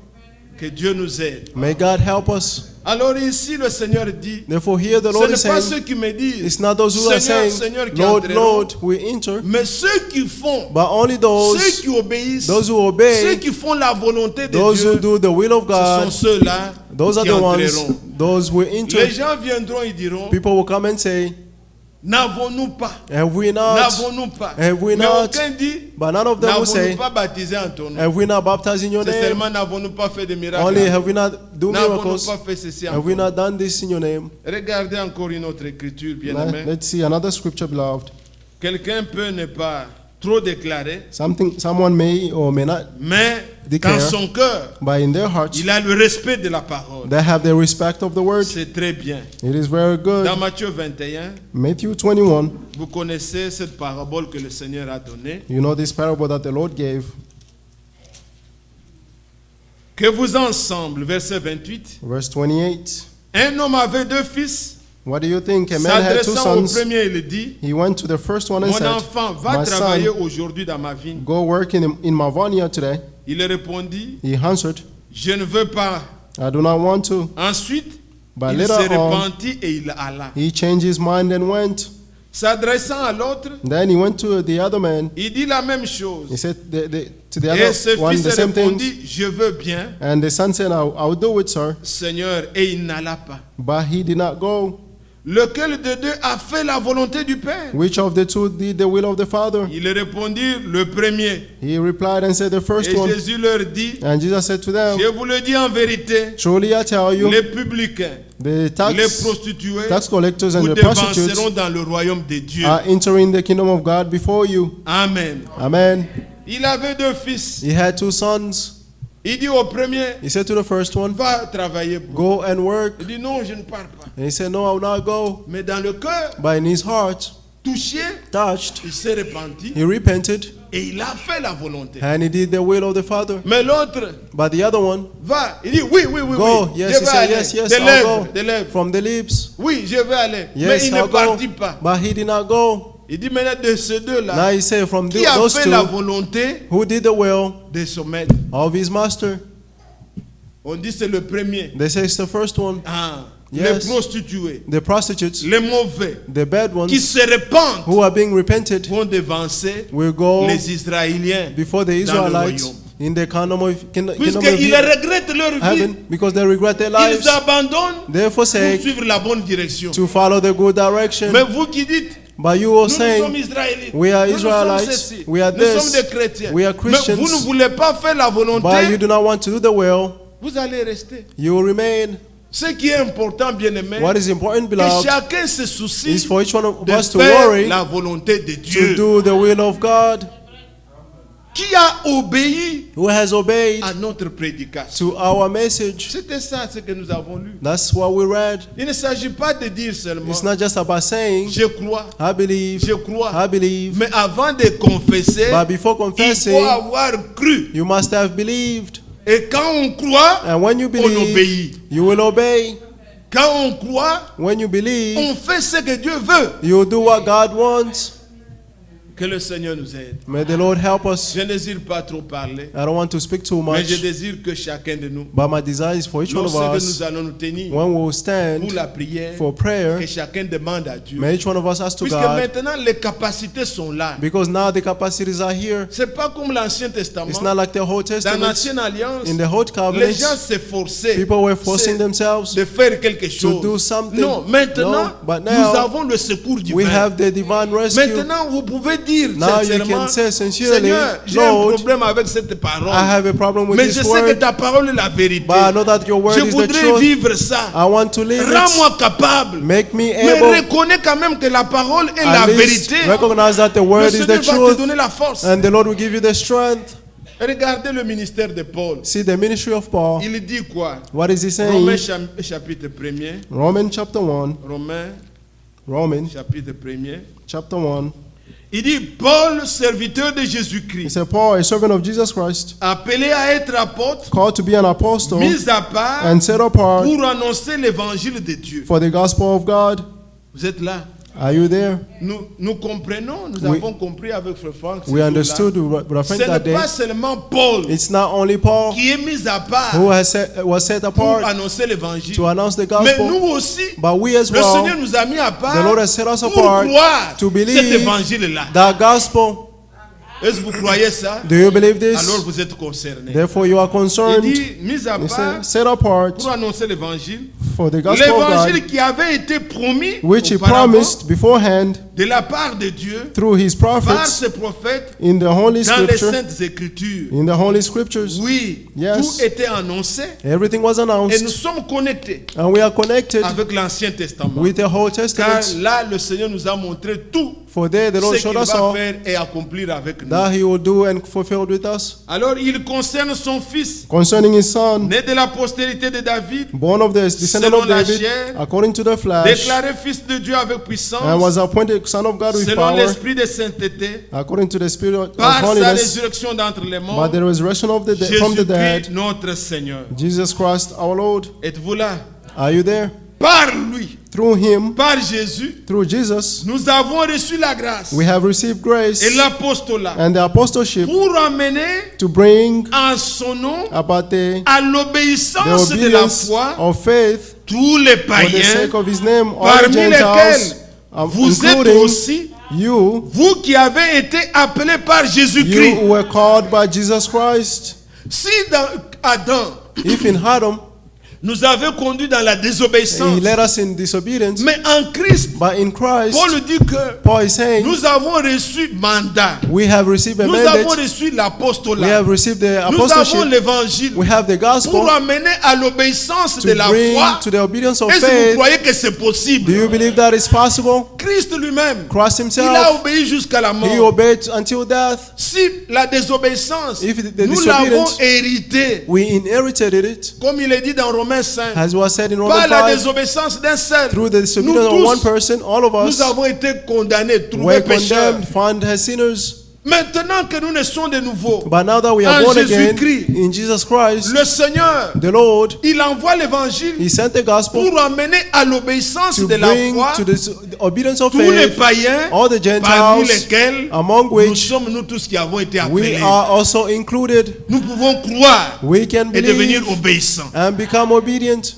Que Dieu nous aide. May God help us. Alors ici, le Seigneur dit, Therefore, here the ce Lord n'est is pas saying, ceux qui me disent, it's not those who are Seigneur, saying, Seigneur, qui Lord, entreront, Lord, we enter, mais ceux qui font, but only ceux those, qui obéissent, those who ceux obey, qui font la volonté de those who Dieu, do the will of ce sont God, ceux-là those are qui the ones, entreront. those who Les enter. gens viendront et diront, People will come and say, N'avons-nous pas? Have we not? N'avons-nous pas? Have we Mais not? aucun dit, But none of them will n'avons-nous say, pas baptisé en ton nom? have we not baptized in your C'est name? seulement n'avons-nous pas fait de miracles? Only have we not do N'avons-nous miracles? pas fait ceci en Have we ton nom? not done this in your name? Regardez encore une autre écriture, bien-aimé. Let's see another scripture, beloved. Quelqu'un peut ne pas trop déclarer, Someone may or may not, mais Declare. dans son cœur, but in their hearts, il a le respect de la parole. they have the respect of the word. C'est très bien. It is very good. Dans Matthieu 21, Matthew 21, vous connaissez cette parabole que le Seigneur a donnée. you know this parable that the Lord gave. Que vous ensemble, verset 28, Verse 28. un homme avait 2 fils. What do you think? A man had two S'adressant au sons. premier, il dit, He went to the first one and mon said, enfant, va My travailler son, aujourd'hui dans ma vigne. go work in my vineyard today. Il répondit, He answered, je ne veux pas. I do not want to. Ensuite, But il se later on, repentit et il alla. he changed his mind and went. S'adressant à l'autre, Then he went to the other man. il dit la même He chose. said to the Et ce other one fils the same thing. répondit, je veux bien, And the son said, I'll do it, sir. Seigneur, et il n'alla pas. But he did not go. Lequel de deux a fait la volonté du Père? Which of the two did the will of the Father? Il répondit, le premier. He replied and said, the first Et one. Jésus leur dit, And Jesus said to them, je vous le dis en vérité, truly I tell you, les publicains, the les prostituées tax collectors and vous the prostitutes devanceront dans le royaume de Dieu. are entering the kingdom of God before you. Amen. Amen. Il avait 2 fils. He had two sons. Il dit au premier, He said to the first one, va travailler pour. go and work. Il dit non, je ne pars pas. And he said, no, I will not go. Mais dans le cœur, But in his heart, touché, touched, il s'est repenti he repented et il a fait la volonté. and he did the will of the Father. Mais l'autre But the other one, va, il dit oui, oui, oui, go. oui. Yes, je he vais said, aller. yes, yes, Des I'll lèvres, go. des lèvres. From the lips. Oui, je vais aller. Mais Yes, il ne I'll partit go. pas. But he did not go. Il dit maintenant de ces Now deux-là, he said, from qui a those fait la two, volonté who did the will de son maître? of his master? On dit c'est le premier. They say it's the first one. Ah, Yes. les prostituées, The prostitutes, les mauvais, the bad qui ones, se répandent, who are being repented, vont devancer will go les Israéliens before the dans le Israelites royaume. in the kingdom of Puisqu'ils regrettent leur vie, heaven, because they regret their ils lives. abandonnent They pour forsake suivre la bonne direction. to follow the good direction. Mais vous qui dites, But you nous, are nous sommes saying, Israélites, we are nous sommes Israelites, ceci, we are nous this, sommes des chrétiens. we are Mais Christians, vous ne voulez pas faire la but you volonté, do not want to do the will, vous allez rester. you will remain. Ce qui est important, bien aimé, What is important, que beloved, chacun se soucie is for each one of de us to faire worry la volonté de to Dieu. do the will of God, Qui a obéi who has obeyed à notre prédication. to our message. C'était ça ce que nous avons lu. That's what we read. Il ne s'agit pas de dire seulement It's not just about saying, je crois, I believe, je crois. I believe. Mais avant de confesser, But before il confessing, faut avoir cru. you must have believed. Et quand on croit, And when you on believe, obéit. you will obey. Quand on croit, When you believe, on fait ce que Dieu veut. you will do what God wants. Que le Seigneur nous aide. May the Lord help us. Je ne désire pas trop parler, I don't want to speak too mais je much, désire que chacun de nous, but my desire is for each one of lorsque us, nous allons nous tenir when we will pour stand la prière, for prayer, que chacun demande à Dieu. may each one of us ask to Puisque God, maintenant les capacités sont là. because now the capacities are here. C'est pas comme l'Ancien Testament. It's not like the Old Dans Testament. l'Ancienne Alliance, In the Old les Covenant, gens s'efforçaient people were forcing themselves de faire quelque chose. do something. Non, maintenant, No, but nous now, avons le secours divin. we have the divine rescue. Maintenant, vous pouvez dire Now you sincèrement, can say sincerely, Seigneur, j'ai un Lord, problème avec cette parole. I have a problem with Mais je this sais que word, ta parole est la vérité. but I know that your word Je is the voudrais truth. vivre ça. I want to live it. Rends-moi capable. Make me Mais able, reconnais quand même que la parole est la at least vérité. recognize that the Le word is Seigneur the va te truth, donner la force. and the Lord will give you the strength. Regardez le ministère de Paul. See the ministry of Paul. Il dit quoi? What is he Romains saying? chapitre 1er. Romans chapter 1. Romains Romans chapitre 1er. chapter 1. Il dit, Paul, serviteur de He Jésus-Christ, said, Paul, a servant of Jesus Christ, appelé à être apôtre, called to be an apostle mis à part and set apart pour annoncer l'évangile de Dieu. for the gospel of God. Vous êtes là? Are you there? Nous comprenons, nous We- avons compris avec Frère Franck. ce We jour-là. understood with our Ce friend that n'est day. pas seulement Paul It's not only Paul qui est mis à part who was set pour apart annoncer l'évangile. to announce the Mais nous gospel, aussi, but we as le Seigneur well, nous a mis à part the Lord has set us pour apart croire to cet believe évangile-là. that gospel. Est-ce que vous croyez ça? Do you believe Alors this? vous êtes concernés. Therefore you are Il concerned. dit, mis à He part, said, set apart pour annoncer l'évangile, for the gospel of l'évangile God, qui avait été promis which he auparavant promised beforehand de la part de Dieu through his par prophets ses prophètes in the Holy dans les Scripture. Saintes Écritures. In the Holy Scriptures, Oui, Yes. tout était annoncé everything was et nous announced, sommes connectés and we are connected avec l'Ancien Testament. with the whole Car Testament. là, le Seigneur nous a montré tout For there, the Lord ce qu'il showed us va all faire et accomplir avec nous. that He will do and fulfill with us. Alors, il concerne son fils, Concerning His Son, né de la postérité de David, born of the descendant Selon of la David, chair, according to the flesh, déclaré fils de Dieu avec and puissance, was appointed Son of God with selon power, l'esprit de sainteté, according to the Spirit of par sa holiness, résurrection d'entre les by morts, the resurrection of the from the Jésus-Christ dead, notre Seigneur. Jesus Christ our Lord. Êtes-vous là? Are you there? Par lui, Through Him, par Jésus, through Jesus, nous avons reçu la grâce we have received grace et l'apostolat and the apostleship pour amener to bring en son nom about the à the l'obéissance de la obedience foi of faith tous les for the païens, sake of His name, all the parmi lesquels Gentiles, vous êtes including aussi, you, vous qui avez été appelés par you Jésus-Christ. who were called by Jesus Christ. Si dans Adam If in Adam nous avait conduit dans la He désobéissance, led us in disobedience, mais en Christ, but in Christ, Paul dit que Paul is saying, nous avons reçu mandat, we have received a nous avons mandate, reçu we l'apostolat, have received the nous avons apostleship, l'évangile we have the gospel pour amener à l'obéissance de to la bring foi. to the obedience of Est-ce que vous faith. croyez que c'est Do possible? you believe that it's possible? Christ lui-même, Christ il a Himself, obéi jusqu'à la He mort. obeyed until death. Si la désobéissance, If the nous l'avons disobedience, héritée, we inherited it, comme il est dit dans Romains 5, as was said in par Romans la 5, désobéissance d'un seul, through the nous disobedience of one tous, person, all of nous us avons été condamnés, were trouvés pécheurs. condemned, found as sinners. Maintenant que nous naissons de nouveau, But now that we are en born again Jésus-Christ, in Jesus Christ, le Seigneur, the Lord, il envoie l'évangile He sent the gospel pour amener à l'obéissance to de la bring foi to the obedience of tous les faith païens, all the parmi Gentiles, lesquels among nous which sommes nous tous qui avons été appelés. we are also included. Nous pouvons croire We can et devenir believe obéissants. and become obedient.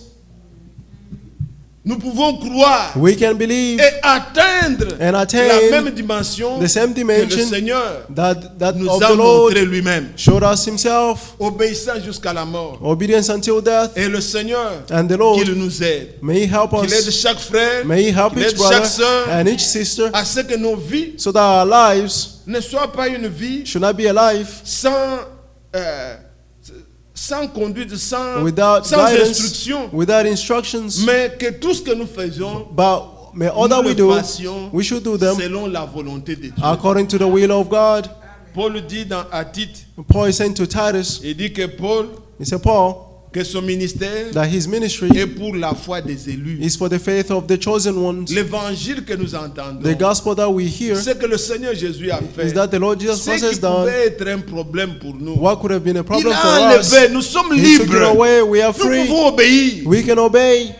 Nous pouvons croire We can believe et atteindre and la attain même dimension the same que le dimension Seigneur that nous of a the Lord montré lui-même. showed us Himself, Obéissant jusqu'à la mort. obedience until death. Et le Seigneur, And the Lord, qu'il nous aide. may He help Qu'il aide us, chaque frère, may He help qu'il each aide chaque brother sœur and each sister, à ce que nos vies so that our lives ne soient pas une vie should not be a life sans conduite, sans without guidance, instruction, without instructions. mais que tout ce que nous faisons, But may all that nous we le do, fassions we should do them selon la volonté de Dieu. according to the will of God. Paul dit à Tite, Paul is saying to Titus, il dit que Paul, he said, Paul, que son ministère that his ministry est pour la foi des élus. is for the faith of the chosen ones. L'évangile que nous entendons, The gospel that we hear ce que le Seigneur Jésus a fait, is that the Lord Jesus ce Christ qui has done. pouvait être un problème pour nous, What could have been a il problem a for us? enlevé, nous sommes He took it libres, away. We are nous free. pouvons obéir. We can obey.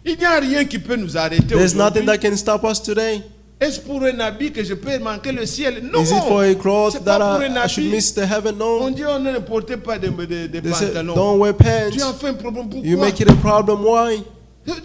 Il n'y a rien qui peut nous arrêter There's nothing aujourd'hui. that can stop us today. Est-ce pour un habit que je peux manquer le ciel? Non. Is it for a cloth C'est that pas pour un I should habit. miss the heaven? On No. dit on ne portait pas de They said, pantalons. don't wear Tu pants. en fais un problème. Pourquoi? You make it a problem. Why?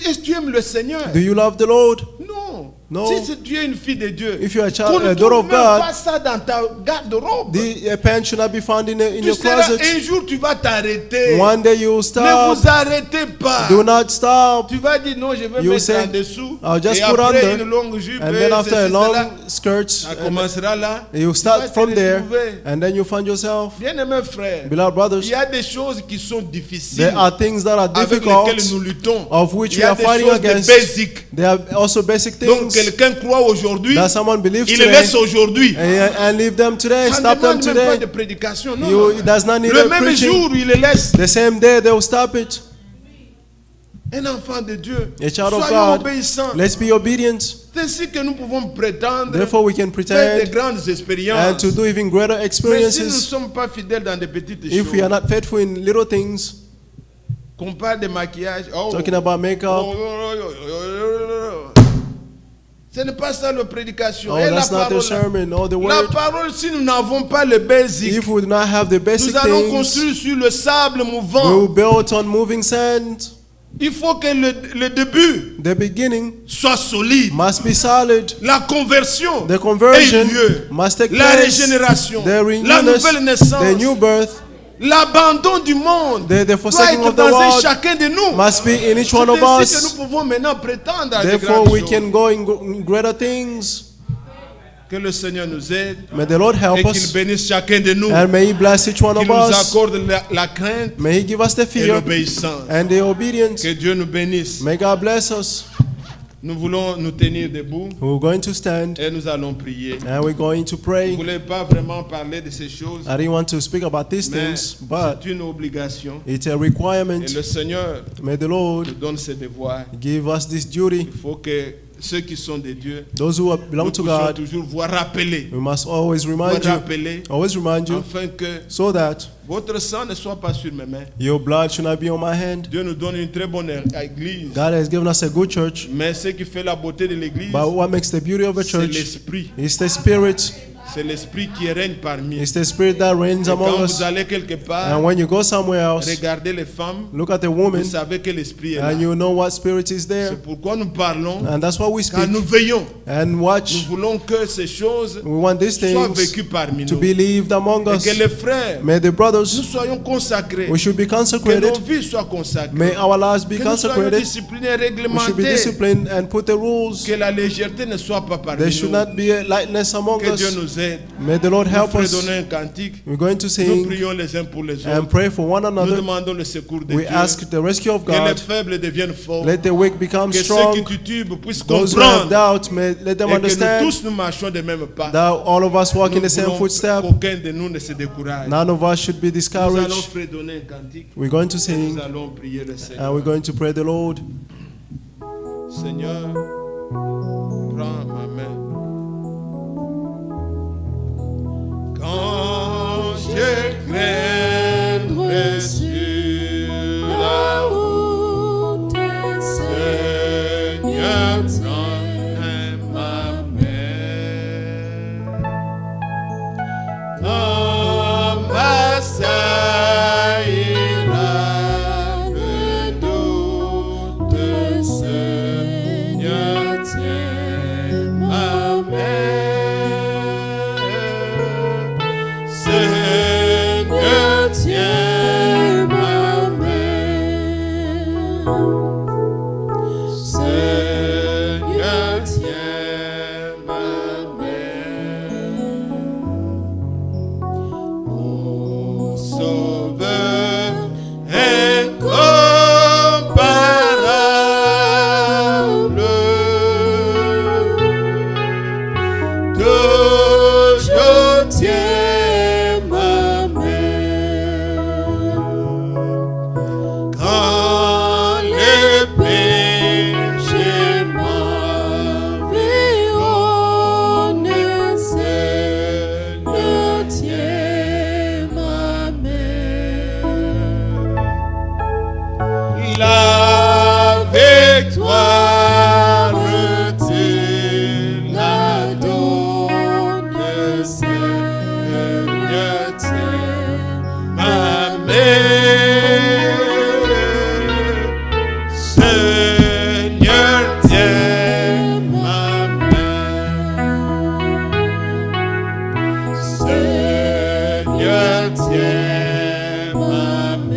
Est-ce que tu aimes le Seigneur? Do you love the Lord? Non. No. Si tu es une fille de Dieu, If you are a qu'on ne daughter trouve of même pas God, ça dans ta garde-robe. the pants should not be found in Tu your seras, closet. un jour tu vas t'arrêter. One day you will Ne stop. vous arrêtez pas. Do not stop. Tu vas dire non, je vais You mettre say, en dessous. I'll just et put après under. une longue jupe. And et then after a ceci, long cela, skirt, ça commencera là. you Tu start vas te from there, retrouver. and then you find yourself, Bien-aimés frères, beloved brothers, il y a des choses qui sont difficiles there are things that are avec lesquelles difficult, nous luttons. of which Il y we a are des fighting choses de against. basiques. There are also basic Donc things quelqu'un croit aujourd'hui, that someone believes il les today, laisse aujourd'hui. and leave them today, Ça ne stop them demande même pas today. de prédication. Non, You, non. it does not need Le a même preaching. jour, il les laisse. The same day they will stop it. Un enfant de Dieu. A child of Soyons God, obéissants. let's be obedient. C'est ainsi que nous pouvons prétendre Therefore, we can faire de pretend grandes and expériences. to do even greater Mais si nous ne experiences sommes pas fidèles dans des petites if we are choses, not faithful in little things. qu'on parle de maquillage, oh, Talking about makeup, ce n'est pas ça la prédication. oh, Et la that's not the parole, sermon or the la word. parole, si nous n'avons pas le basic, If we do not have the basic nous allons things, construire sur le sable we will mouvant. build on moving sand. Il faut que le début The beginning soit solide. must be solid. La conversion The conversion ait lieu. must take La place. régénération, The la renewal, nouvelle naissance, the new birth l'abandon du monde The doit forsaking être of the dans world chacun de nous. must be in each one of C'est ainsi que us. nous pouvons maintenant prétendre à de Therefore, grandes we choses. can go in greater things. Que le Seigneur nous aide May the Lord et help qu'il us, bénisse chacun de nous. and may He bless each one Qu'il of nous us. accorde la crainte May He give us the et fear l'obéissance. and the obedience. Que Dieu nous bénisse. May God bless us. Nous voulons nous tenir debout We're going to stand et nous allons prier. and we're going to Je ne pray. voulais pas vraiment parler de ces choses, I didn't want to speak about these mais things, but c'est une obligation. it's a Et requirement. le Seigneur May the Lord nous donne ce devoir. give us this duty. Il faut que ceux qui sont de Dieu, Those who nous belong to puissions God, toujours vous rappeler, we must always remind vous rappeler, you, afin que so that votre sang ne soit pas sur mes mains. your blood should not be on my hand. Dieu nous donne une très bonne église, God has given us a good church, mais ce qui fait la beauté de l'église, but what makes the beauty of a c'est church l'esprit. is the Spirit. C'est l'esprit qui règne parmi. It's the Spirit that reigns Et among quand us. vous allez quelque part, And when you go somewhere else, regardez les femmes, look at the vous woman, savez que l'esprit est là. and you know what spirit is there. C'est pourquoi nous parlons, And that's why we car speak nous veillons. and Nous watch. voulons que ces choses We want these soient things vécues parmi to nous. be lived among Et us. que les frères, May the nous brothers, soyons consacrés. we should be Que consecrated. nos vies soient consacrées. May our lives be Que nous soyons consecrated. disciplinés et We should be réglementés. disciplined and put the rules. Que la légèreté ne soit pas parmi There should nous. not be a lightness among Que Dieu us. nous aide. May the Lord Nous help us. fredonnons un cantique. We're going to Nous sing prions les uns pour les and autres. pray for one Nous another. demandons le secours de We Dieu. ask the rescue of Que les God. faibles deviennent forts. Let the weak become Que ceux strong. qui titubent puissent Those who have comprendre. doubt, may let them Et que nous understand tous nous marchons des mêmes pas. that all of us walk in Nous the same voulons footsteps. qu'aucun de nous ne se décourage. None of us should be Nous allons discouraged. fredonner un cantique. We're going to Nous sing allons prier le Seigneur. and we're going to pray the Lord. Seigneur, prends ma main. Quand je craindrai sur la route, Seigneur, prends ma main. Quand m'assaillira le doute, Seigneur, tiens ma main. Seigneur, tiens ma main. Seigneur, tiens ma main. Ô Sauveur incomparable, toujours tiens ma main. Quand les péchés m'environnent, Seigneur, tiens ma main. La victoire, tu la donnes, Seigneur, tiens ma main. Seigneur, tiens ma main. Seigneur, tiens ma main.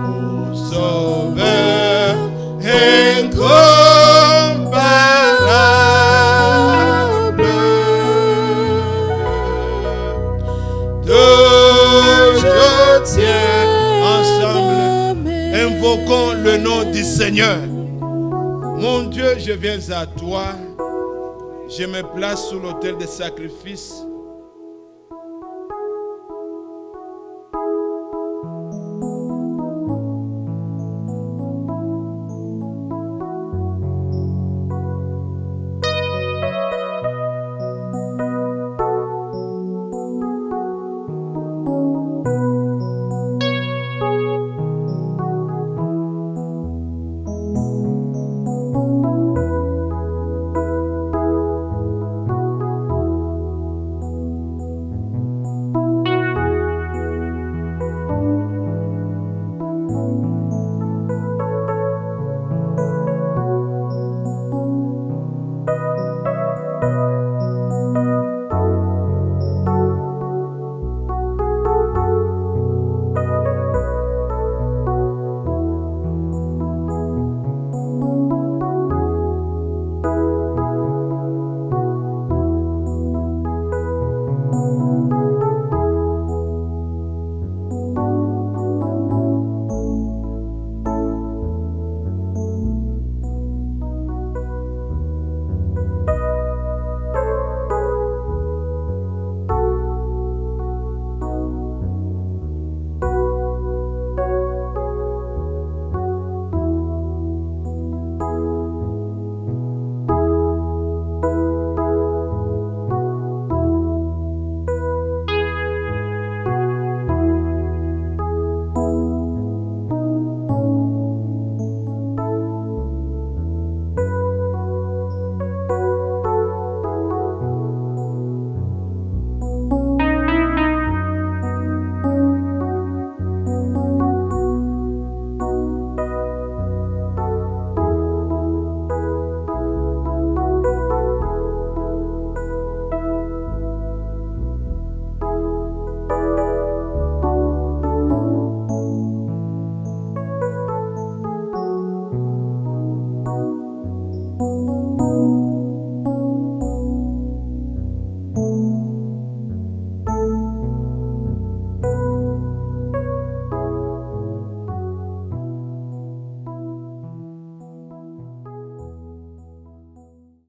Ô Sauveur incomparable, toujours tiens. Ensemble, invoquons le nom du Seigneur. Mon Dieu, je viens à toi. Je me place sous l'autel des sacrifices